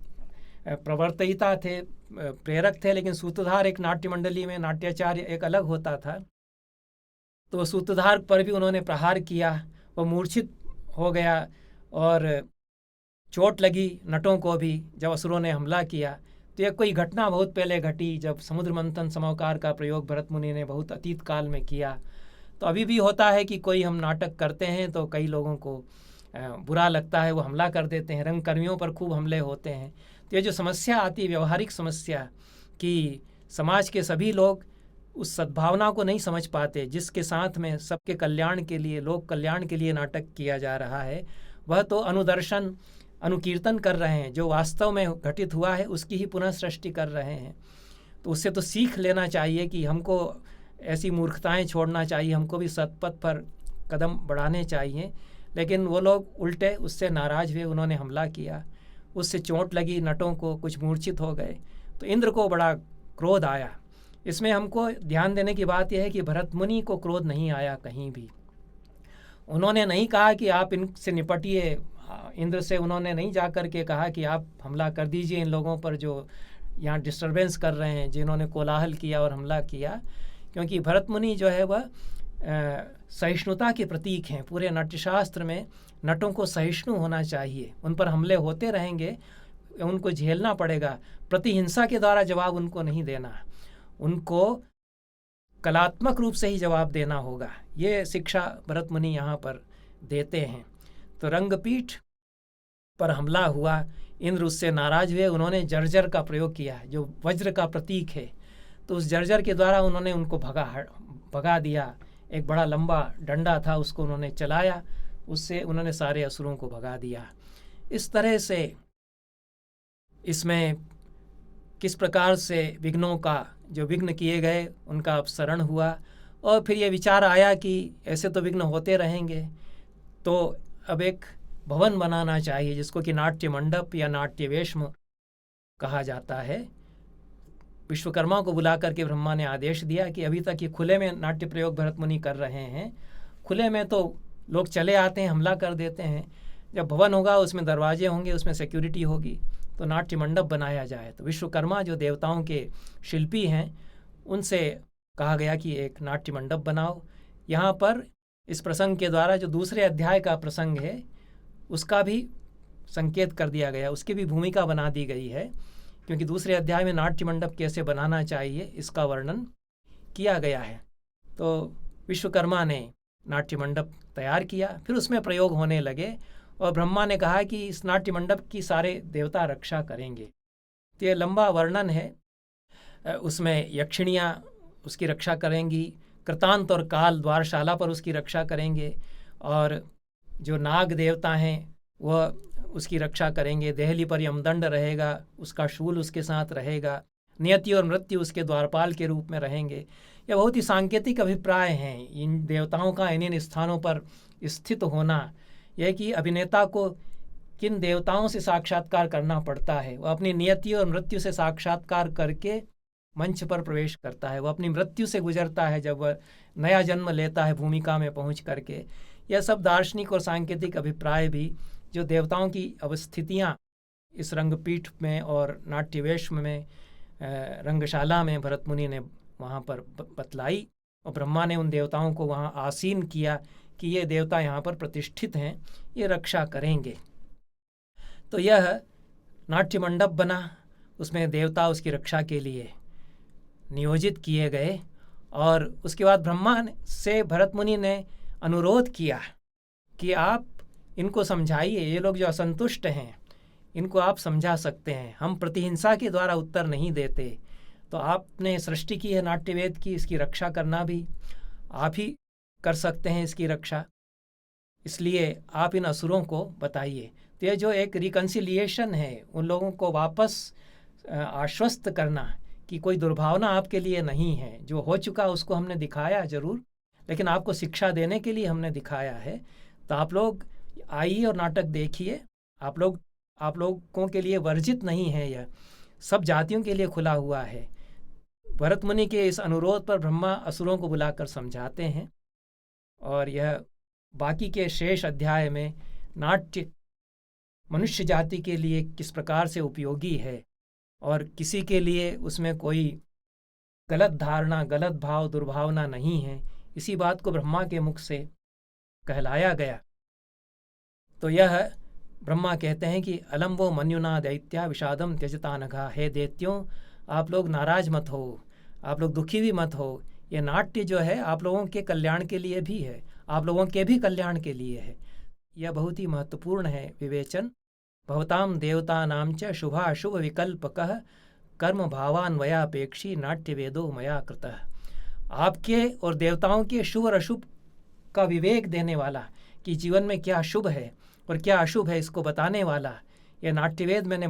Speaker 1: प्रवर्तयिता थे, प्रेरक थे, लेकिन सूत्रधार एक नाट्य मंडली में नाट्याचार्य एक अलग होता था। तो सूत्रधार पर भी उन्होंने प्रहार किया, वो मूर्छित हो गया और चोट लगी नटों को भी जब असुरों ने हमला किया। तो यह कोई घटना बहुत पहले घटी, जब समुद्र मंथन समोकार का प्रयोग भरत मुनि ने बहुत अतीत काल में किया। तो अभी भी होता है कि कोई हम नाटक करते हैं तो कई लोगों को बुरा लगता है, वो हमला कर देते हैं, रंगकर्मियों पर खूब हमले होते हैं। तो ये जो समस्या आती है, व्यवहारिक समस्या, कि समाज के सभी लोग उस सद्भावना को नहीं समझ पाते जिसके साथ में सबके कल्याण के लिए, लोक कल्याण के लिए नाटक किया जा रहा है। वह तो अनुदर्शन, अनुकीर्तन कर रहे हैं, जो वास्तव में घटित हुआ है उसकी ही पुनः सृष्टि कर रहे हैं। तो उससे तो सीख लेना चाहिए कि हमको ऐसी मूर्खताएं छोड़ना चाहिए, हमको भी सतपथ पर कदम बढ़ाने चाहिए। लेकिन वो लोग उल्टे उससे नाराज़ हुए, उन्होंने हमला किया, उससे चोट लगी नटों को, कुछ मूर्छित हो गए। तो इंद्र को बड़ा क्रोध आया। इसमें हमको ध्यान देने की बात यह है कि भरत मुनि को क्रोध नहीं आया कहीं भी। उन्होंने नहीं कहा कि आप इनसे निपटिए, इंद्र से उन्होंने नहीं जा कर के कहा कि आप हमला कर दीजिए इन लोगों पर जो यहाँ डिस्टरबेंस कर रहे हैं, जिन्होंने कोलाहल किया और हमला किया। क्योंकि भरत मुनि जो है वह सहिष्णुता के प्रतीक हैं। पूरे नाट्यशास्त्र में नटों को सहिष्णु होना चाहिए, उन पर हमले होते रहेंगे, उनको झेलना पड़ेगा, प्रतिहिंसा के द्वारा जवाब उनको नहीं देना, उनको कलात्मक रूप से ही जवाब देना होगा। ये शिक्षा भरत मुनि यहाँ पर देते हैं। तो रंगपीठ पर हमला हुआ, इंद्र उससे नाराज हुए, उन्होंने जर्जर का प्रयोग किया जो वज्र का प्रतीक है। तो उस जर्जर के द्वारा उन्होंने उनको भगा दिया। एक बड़ा लंबा डंडा था, उसको उन्होंने चलाया, उससे उन्होंने सारे असुरों को भगा दिया। इस तरह से इसमें किस प्रकार से विघ्नों का जो विघ्न किए गए उनका अपसरण हुआ। और फिर ये विचार आया कि ऐसे तो विघ्न होते रहेंगे, तो अब एक भवन बनाना चाहिए जिसको कि नाट्य मंडप या नाट्य वेश्म कहा जाता है। विश्वकर्मा को बुला करके ब्रह्मा ने आदेश दिया कि अभी तक ये खुले में नाट्य प्रयोग भरत मुनि कर रहे हैं, खुले में तो लोग चले आते हैं, हमला कर देते हैं। जब भवन होगा उसमें दरवाजे होंगे, उसमें सिक्योरिटी होगी, तो नाट्य मंडप बनाया जाए। तो विश्वकर्मा जो देवताओं के शिल्पी हैं उनसे कहा गया कि एक नाट्य मंडप बनाओ। यहाँ पर इस प्रसंग के द्वारा जो दूसरे अध्याय का प्रसंग है उसका भी संकेत कर दिया गया, उसकी भी भूमिका बना दी गई है। क्योंकि दूसरे अध्याय में नाट्य मंडप कैसे बनाना चाहिए इसका वर्णन किया गया है। तो विश्वकर्मा ने नाट्य मंडप तैयार किया, फिर उसमें प्रयोग होने लगे और ब्रह्मा ने कहा कि इस नाट्य मंडप की सारे देवता रक्षा करेंगे। तो ये लंबा वर्णन है, उसमें यक्षिणियाँ उसकी रक्षा करेंगी, कृतांत और काल द्वारशाला पर उसकी रक्षा करेंगे, और जो नाग देवता हैं वह उसकी रक्षा करेंगे। देहली पर यमदंड रहेगा, उसका शूल उसके साथ रहेगा, नियति और मृत्यु उसके द्वारपाल के रूप में रहेंगे। यह बहुत ही सांकेतिक अभिप्राय हैं इन देवताओं का इन स्थानों पर स्थित होना। यह कि अभिनेता को किन देवताओं से साक्षात्कार करना पड़ता है, वह अपनी नियति और मृत्यु से साक्षात्कार करके मंच पर प्रवेश करता है, वह अपनी मृत्यु से गुजरता है जब वह नया जन्म लेता है भूमिका में पहुंच करके। यह सब दार्शनिक और सांकेतिक अभिप्राय भी जो देवताओं की अवस्थितियाँ इस रंगपीठ में और नाट्यवेश्म में रंगशाला में भरत मुनि ने वहाँ पर बतलाई, और ब्रह्मा ने उन देवताओं को वहाँ आसीन किया कि ये देवता यहाँ पर प्रतिष्ठित हैं, ये रक्षा करेंगे। तो यह नाट्य मंडप बना, उसमें देवता उसकी रक्षा के लिए नियोजित किए गए। और उसके बाद ब्रह्मा से भरत मुनि ने अनुरोध किया कि आप इनको समझाइए, ये लोग जो असंतुष्ट हैं इनको आप समझा सकते हैं, हम प्रतिहिंसा के द्वारा उत्तर नहीं देते। तो आपने सृष्टि की है नाट्यवेद की, इसकी रक्षा करना भी आप ही कर सकते हैं इसकी रक्षा, इसलिए आप इन असुरों को बताइए। तो ये जो एक रिकन्सिलिएशन है, उन लोगों को वापस आश्वस्त करना कि कोई दुर्भावना आपके लिए नहीं है, जो हो चुका उसको हमने दिखाया जरूर, लेकिन आपको शिक्षा देने के लिए हमने दिखाया है। तो आप लोग आइए और नाटक देखिए, आप लोगों के लिए वर्जित नहीं है, यह सब जातियों के लिए खुला हुआ है। भरत मुनि के इस अनुरोध पर ब्रह्मा असुरों को बुलाकर समझाते हैं, और यह बाकी के शेष अध्याय में नाट्य मनुष्य जाति के लिए किस प्रकार से उपयोगी है, और किसी के लिए उसमें कोई गलत धारणा, गलत भाव, दुर्भावना नहीं है, इसी बात को ब्रह्मा के मुख से कहलाया गया। तो यह ब्रह्मा कहते हैं कि अलम वो मन्युना दैत्या विषादम त्यजता नघा, हे दैत्यों आप लोग नाराज मत हो, आप लोग दुखी भी मत हो। ये नाट्य जो है आप लोगों के कल्याण के लिए भी है, आप लोगों के भी कल्याण के लिए है। यह बहुत ही महत्वपूर्ण है विवेचन। भवताम देवतानां च शुभाशुभ विकल्पकः कर्म भावान्वयापेक्षी नाट्य वेदो मया कृतः। आपके और देवताओं के शुभ और अशुभ का विवेक देने वाला कि जीवन में क्या शुभ है और क्या अशुभ है इसको बताने वाला ये नाट्यवेद मैंने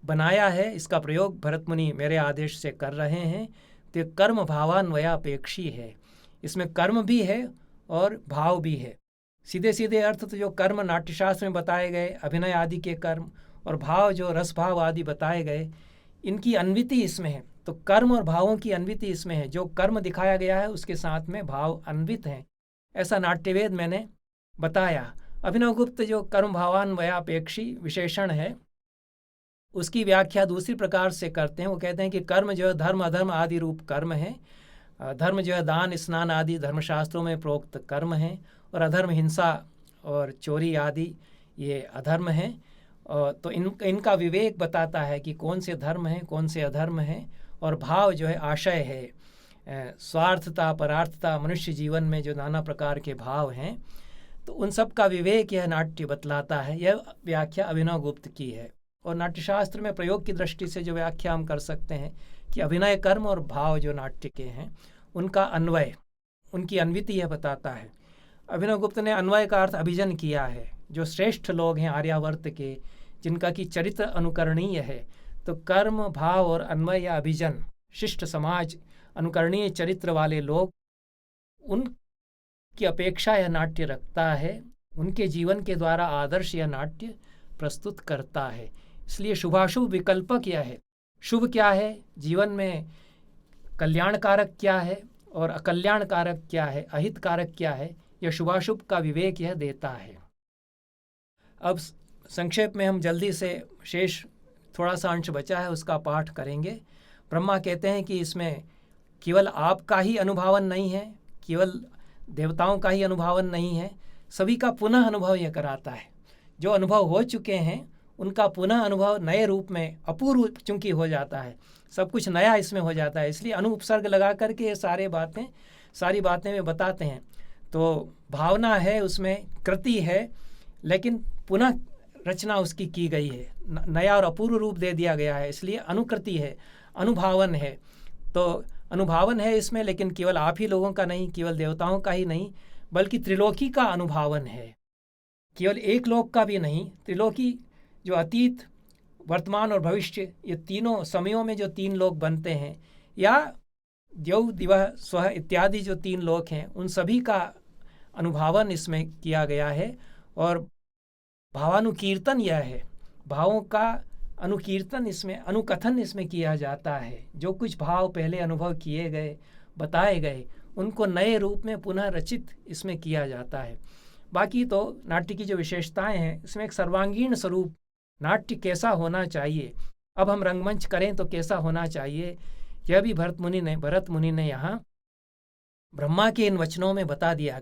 Speaker 1: बनाया है, इसका प्रयोग भरत मुनि मेरे आदेश से कर रहे हैं। तो ये कर्म भावान्वयापेक्षी है, इसमें कर्म भी है और भाव भी है। सीधे सीधे अर्थ तो जो कर्म नाट्यशास्त्र में बताए गए, अभिनय आदि के कर्म, और भाव जो रस भाव आदि बताए गए, इनकी अन्विति इसमें है। तो कर्म और भावों की अन्विति इसमें है, जो कर्म दिखाया गया है उसके साथ में भाव अन्वित हैं, ऐसा नाट्यवेद मैंने बताया। अभिनवगुप्त जो कर्म भावान्वयापेक्षी विशेषण है उसकी व्याख्या दूसरी प्रकार से करते हैं। वो कहते हैं कि कर्म जो है धर्म अधर्म आदि रूप कर्म है। धर्म जो है दान स्नान आदि धर्मशास्त्रों में प्रोक्त कर्म है, और अधर्म हिंसा और चोरी आदि ये अधर्म हैं। तो इनका विवेक बताता है कि कौन से धर्म हैं कौन से अधर्म हैं। और भाव जो है आशय है, स्वार्थता परार्थता, मनुष्य जीवन में जो नाना प्रकार के भाव हैं, तो उन सब का विवेक यह नाट्य बतलाता है। यह व्याख्या अभिनवगुप्त की है। और नाट्यशास्त्र में प्रयोग की दृष्टि से जो व्याख्या हम कर सकते हैं कि अभिनय कर्म और भाव जो नाट्य के हैं उनका अन्वय, उनकी अन्विति यह बताता है। अभिनवगुप्त ने अन्वय का अर्थ अभिजन किया है। जो श्रेष्ठ लोग हैं आर्यावर्त के, जिनका की चरित्र अनुकरणीय है, तो कर्म भाव और अन्वय या अभिजन, शिष्ट समाज, अनुकरणीय चरित्र वाले लोग, उनकी अपेक्षा यह नाट्य रखता है। उनके जीवन के द्वारा आदर्श यह नाट्य प्रस्तुत करता है। इसलिए शुभाशुभ विकल्पक यह है। शुभ क्या है, जीवन में कल्याणकारक क्या है, और अकल्याणकारक क्या है, अहितकारक क्या है, यह शुभाशुभ का विवेक यह देता है। अब संक्षेप में हम जल्दी से शेष थोड़ा सा अंश बचा है उसका पाठ करेंगे। ब्रह्मा कहते हैं कि इसमें केवल आपका ही अनुभावन नहीं है, केवल देवताओं का ही अनुभावन नहीं है, सभी का पुनः अनुभव यह कराता है। जो अनुभव हो चुके हैं उनका पुनः अनुभव नए रूप में अपूर्व चूंकि हो जाता है, सब कुछ नया इसमें हो जाता है। इसलिए अनुपसर्ग लगा करके ये सारी बातें वे बताते हैं। तो भावना है, उसमें कृति है, लेकिन पुनः रचना उसकी की गई है, नया और अपूर्व रूप दे दिया गया है, इसलिए अनुकृति है, अनुभावन है। तो अनुभावन है इसमें, लेकिन केवल आप ही लोगों का नहीं, केवल देवताओं का ही नहीं, बल्कि त्रिलोकी का अनुभावन है। केवल एक लोक का भी नहीं, त्रिलोकी जो अतीत वर्तमान और भविष्य, ये तीनों समयों में जो तीन लोक बनते हैं, या द्यौ दिवः स्वः इत्यादि जो तीन लोक हैं, उन सभी का अनुभावन इसमें किया गया है। और भावानुकीर्तन यह है, भावों का अनुकीर्तन इसमें, अनुकथन इसमें किया जाता है। जो कुछ भाव पहले अनुभव किए गए, बताए गए, उनको नए रूप में पुनः रचित इसमें किया जाता है। बाकी तो नाट्य की जो विशेषताएं हैं, इसमें एक सर्वांगीण स्वरूप, नाट्य कैसा होना चाहिए, अब हम रंगमंच करें तो कैसा होना चाहिए, यह भी भरत मुनि ने यहाँ ब्रह्मा के इन वचनों में बता दिया।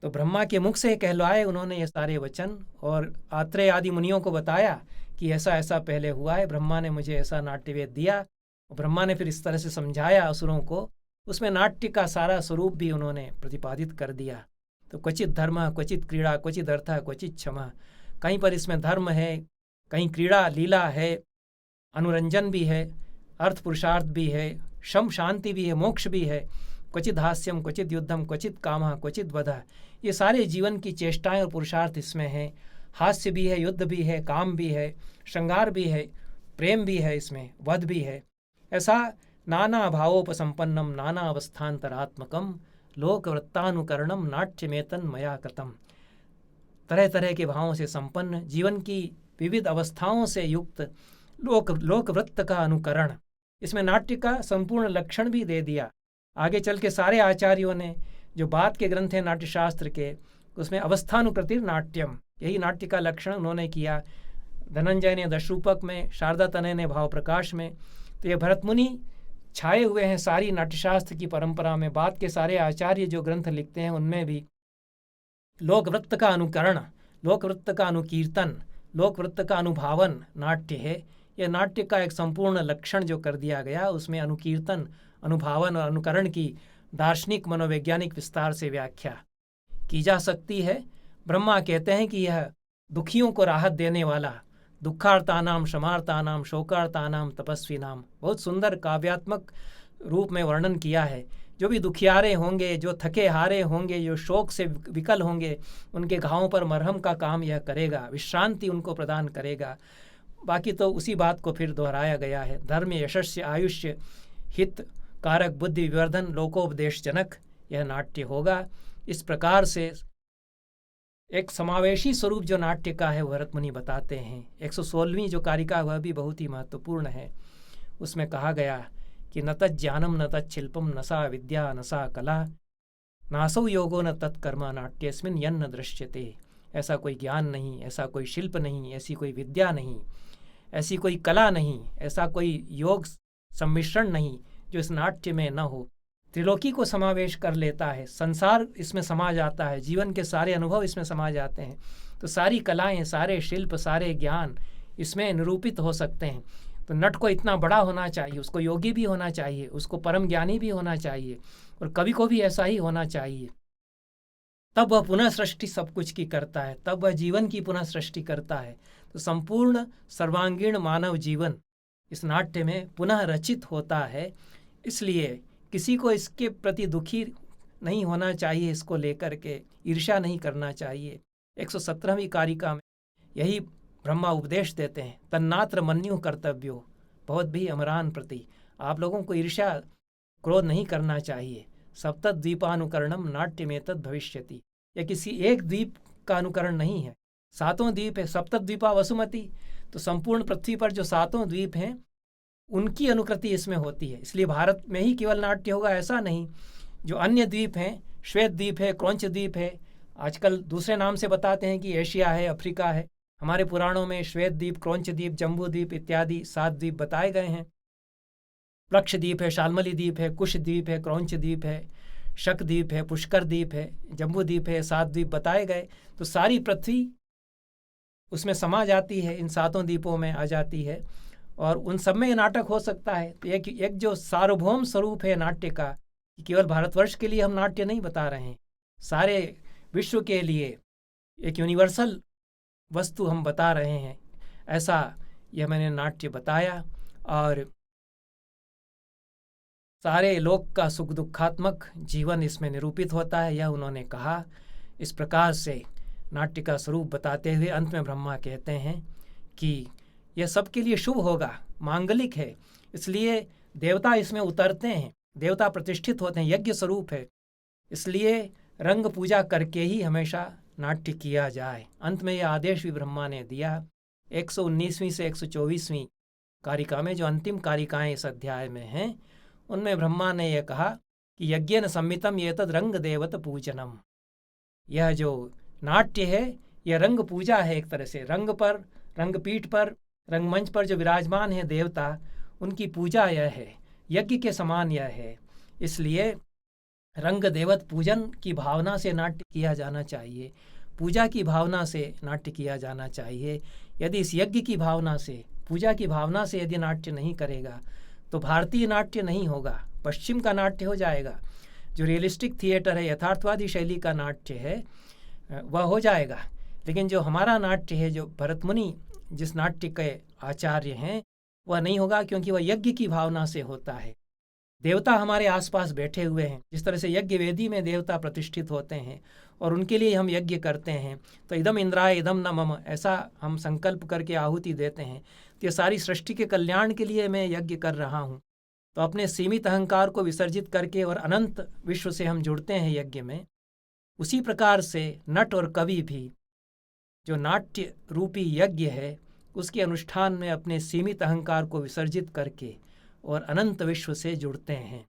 Speaker 1: तो ब्रह्मा के मुख से कहलवाए उन्होंने ये सारे वचन, और आत्रेय आदि मुनियों को बताया कि ऐसा ऐसा पहले हुआ है, ब्रह्मा ने मुझे ऐसा नाट्यवेद दिया। ब्रह्मा ने फिर इस तरह से समझाया असुरों को, उसमें नाट्य का सारा स्वरूप भी उन्होंने प्रतिपादित कर दिया। तो क्वचित धर्म, क्वचित क्रीड़ा, क्वचित अर्थ, क्वचित क्षमा, कहीं पर इसमें धर्म है, कहीं क्रीड़ा लीला है, अनुरंजन भी है, अर्थ पुरुषार्थ भी है, शम शांति भी है, मोक्ष भी है, क्वचित हास्यम, क्वचित युद्धम, क्वचित कामः, क्वचित वधः, ये सारे जीवन की चेष्टाएं और पुरुषार्थ इसमें हैं। हास्य भी है, युद्ध भी है, काम भी है, श्रृंगार भी है, प्रेम भी है, इसमें वध भी है। ऐसा नाना भावोपसंपन्नम नाना अवस्थान्तरात्मकम लोकवृत्तानुकरणम नाट्यमेतन मया कृतम, तरह तरह के भावों से संपन्न, जीवन की विविध अवस्थाओं से युक्त लोकवृत्त का अनुकरण, इसमें नाट्य का संपूर्ण लक्षण भी दे दिया। आगे चल के सारे आचार्यों ने जो बात के ग्रंथ हैं नाट्यशास्त्र के, उसमें अवस्थानुकृतिर नाट्यम, यही नाट्य का लक्षण उन्होंने किया। धनंजय ने दशरूपक में, शारदा तनय ने भाव प्रकाश में। तो ये भरत मुनि छाए हुए हैं सारी नाट्यशास्त्र की परंपरा में। बात के सारे आचार्य जो ग्रंथ लिखते हैं उनमें भी लोकवृत्त का अनुकरण, लोकवृत्त का अनुकीर्तन, लोकवृत्त का अनुभावन नाट्य है। यह नाट्य का एक संपूर्ण लक्षण जो कर दिया गया, उसमें अनुकीर्तन, अनुभावन और अनुकरण की दार्शनिक मनोवैज्ञानिक विस्तार से व्याख्या की जा सकती है। ब्रह्मा कहते हैं कि यह दुखियों को राहत देने वाला, दुखार्तानाम क्षमार्तानाम शोकार्तानाम तपस्विनाम, बहुत सुंदर काव्यात्मक रूप में वर्णन किया है जो भी दुखियारे होंगे, जो थके हारे होंगे, जो शोक से विकल होंगे, उनके घावों पर मरहम का काम यह करेगा, विश्रांति उनको प्रदान करेगा। बाकी तो उसी बात को फिर दोहराया गया है, धर्म यशस्य आयुष्य हित कारक बुद्धि विवर्धन लोकोपदेश जनक यह नाट्य होगा। इस प्रकार से एक समावेशी स्वरूप जो नाट्य का है भरत मुनि बताते हैं। 116वीं जो कारिका वह भी बहुत ही महत्वपूर्ण है। उसमें कहा गया कि न तज्ज्ञानम न तच्छिल्पम न सा विद्या न सा कला नासौ योगो न तत्कर्म नाट्यस्मिन् यन्न दृश्यते। ऐसा कोई ज्ञान नहीं, ऐसा कोई शिल्प नहीं, ऐसी कोई विद्या नहीं, ऐसी कोई कला नहीं, ऐसा कोई योग सम्मिश्रण नहीं जो इस नाट्य में न हो। त्रिलोकी को समावेश कर लेता है, संसार इसमें समा जाता है, जीवन के सारे अनुभव इसमें समा जाते हैं। तो सारी कलाएं, सारे शिल्प, सारे ज्ञान इसमें निरूपित हो सकते हैं। तो नट को इतना बड़ा होना चाहिए, उसको योगी भी होना चाहिए, उसको परम ज्ञानी भी होना चाहिए, और कवि को भी ऐसा ही होना चाहिए। तब वह पुनः सृष्टि सब कुछ की करता है, तब वह जीवन की पुनः सृष्टि करता है। तो संपूर्ण सर्वांगीण मानव जीवन इस नाट्य में पुनः रचित होता है। इसलिए किसी को इसके प्रति दुखी नहीं होना चाहिए, इसको लेकर के ईर्ष्या नहीं करना चाहिए। 117वीं कारिका में यही ब्रह्मा उपदेश देते हैं, तन्नात्र मन्यु कर्तव्यो बहुत भी अमरान प्रति। आप लोगों को ईर्ष्या क्रोध नहीं करना चाहिए। सप्तद्वीपानुकरणम द्वीपानुकरणम नाट्यमेतद् भविष्यति। यह किसी एक द्वीप का अनुकरण नहीं है, 7 द्वीप है। सप्तद्वीपा वसुमती, तो संपूर्ण पृथ्वी पर जो 7 द्वीप हैं उनकी अनुकृति इसमें होती है। इसलिए भारत में ही केवल नाट्य होगा ऐसा नहीं, जो अन्य द्वीप हैं, श्वेत द्वीप है, क्रौंच द्वीप है, आजकल दूसरे नाम से बताते हैं कि एशिया है, अफ्रीका है। हमारे पुराणों में श्वेत द्वीप, क्रौंच द्वीप, जम्बू द्वीप इत्यादि 7 द्वीप बताए गए हैं। प्लक्ष द्वीप है, शाल्मली द्वीप है, कुश द्वीप है, क्रौंच द्वीप है, शक द्वीप है, पुष्कर द्वीप है, जम्बू द्वीप है, 7 द्वीप बताए गए। तो सारी पृथ्वी उसमें समा जाती है, इन 7 द्वीपों में आ जाती है, और उन सब में नाटक हो सकता है। तो एक जो सार्वभौम स्वरूप है नाट्य का, केवल भारतवर्ष के लिए हम नाट्य नहीं बता रहे हैं, सारे विश्व के लिए एक यूनिवर्सल वस्तु हम बता रहे हैं। ऐसा यह मैंने नाट्य बताया, और सारे लोक का सुख दुखात्मक जीवन इसमें निरूपित होता है, यह उन्होंने कहा। इस प्रकार से नाट्य का स्वरूप बताते हुए अंत में ब्रह्मा कहते हैं कि यह सबके लिए शुभ होगा, मांगलिक है, इसलिए देवता इसमें उतरते हैं, देवता प्रतिष्ठित होते हैं, यज्ञ स्वरूप है, इसलिए रंग पूजा करके ही हमेशा नाट्य किया जाए। अंत में यह आदेश भी ब्रह्मा ने दिया। 119वीं से 124वीं कारिका में जो अंतिम कारिकाएं इस अध्याय में हैं, उनमें ब्रह्मा ने यह कहा कि यज्ञेन संमितम ये तद रंग देवत पूजनम। यह जो नाट्य है यह रंग पूजा है, एक तरह से रंग पर, रंगपीठ पर, रंगमंच पर जो विराजमान है देवता, उनकी पूजा यह है, यज्ञ के समान यह है। इसलिए रंग देवत पूजन की भावना से नाट्य किया जाना चाहिए, पूजा की भावना से नाट्य किया जाना चाहिए। यदि इस यज्ञ की भावना से, पूजा की भावना से यदि नाट्य नहीं करेगा तो भारतीय नाट्य नहीं होगा, पश्चिम का नाट्य हो जाएगा। जो रियलिस्टिक थिएटर है, यथार्थवादी शैली का नाट्य है, वह हो जाएगा। लेकिन जो हमारा नाट्य है, जो भरत मुनि जिस नाट्य के आचार्य हैं, वह नहीं होगा, क्योंकि वह यज्ञ की भावना से होता है। देवता हमारे आसपास बैठे हुए हैं, जिस तरह से यज्ञ वेदी में देवता प्रतिष्ठित होते हैं और उनके लिए हम यज्ञ करते हैं। तो इदम इंद्राय इदम न मम, ऐसा हम संकल्प करके आहुति देते हैं। तो ये सारी सृष्टि के कल्याण के लिए मैं यज्ञ कर रहा हूँ। तो अपने सीमित अहंकार को विसर्जित करके और अनंत विश्व से हम जुड़ते हैं यज्ञ में। उसी प्रकार से नट और कवि भी जो नाट्य रूपी यज्ञ है, उसके अनुष्ठान में अपने सीमित अहंकार को विसर्जित करके और अनंत विश्व से जुड़ते हैं।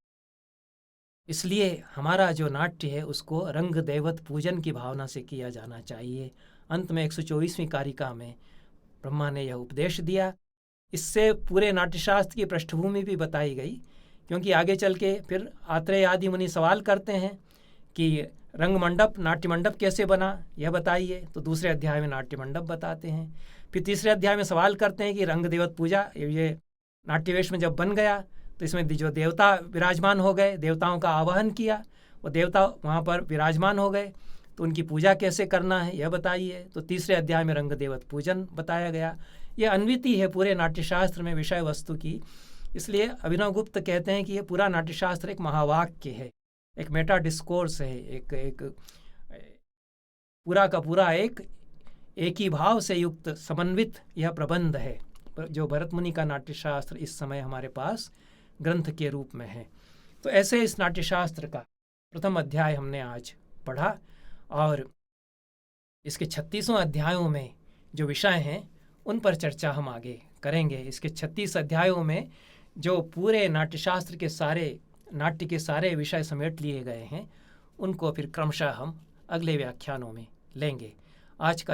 Speaker 1: इसलिए हमारा जो नाट्य है उसको रंग देवत पूजन की भावना से किया जाना चाहिए। अंत में 124वीं कारिका में ब्रह्मा ने यह उपदेश दिया। इससे पूरे नाट्यशास्त्र की पृष्ठभूमि भी बताई गई, क्योंकि आगे चल के फिर आत्रेय आदि मुनि सवाल करते हैं कि रंगमंडप, नाट्य मंडप कैसे बना, यह बताइए। तो दूसरे अध्याय में नाट्य मंडप बताते हैं। फिर तीसरे अध्याय में सवाल करते हैं कि रंग देवत पूजा, ये नाट्यवेश में जब बन गया तो इसमें जो देवता विराजमान हो गए, देवताओं का आवाहन किया, वो देवता वहाँ पर विराजमान हो गए, तो उनकी पूजा कैसे करना है यह बताइए। तो तीसरे अध्याय में रंग देवत पूजन बताया गया। यह अन्विति है पूरे नाट्यशास्त्र में विषय वस्तु की। इसलिए अभिनव गुप्त कहते हैं कि यह पूरा नाट्यशास्त्र एक महावाक्य है, एक मेटा डिस्कोर्स है, एक पूरा का पूरा एक ही भाव से युक्त समन्वित यह प्रबंध है जो भरत मुनि का नाट्यशास्त्र इस समय हमारे पास ग्रंथ के रूप में है। तो ऐसे इस नाट्यशास्त्र का प्रथम अध्याय हमने आज पढ़ा और इसके 36वें अध्यायों में जो विषय हैं उन पर चर्चा हम आगे करेंगे। इसके 36 अध्यायों में जो पूरे नाट्यशास्त्र के नाट्य के सारे विषय समेट लिए गए हैं उनको फिर क्रमशः हम अगले व्याख्यानों में लेंगे। आज का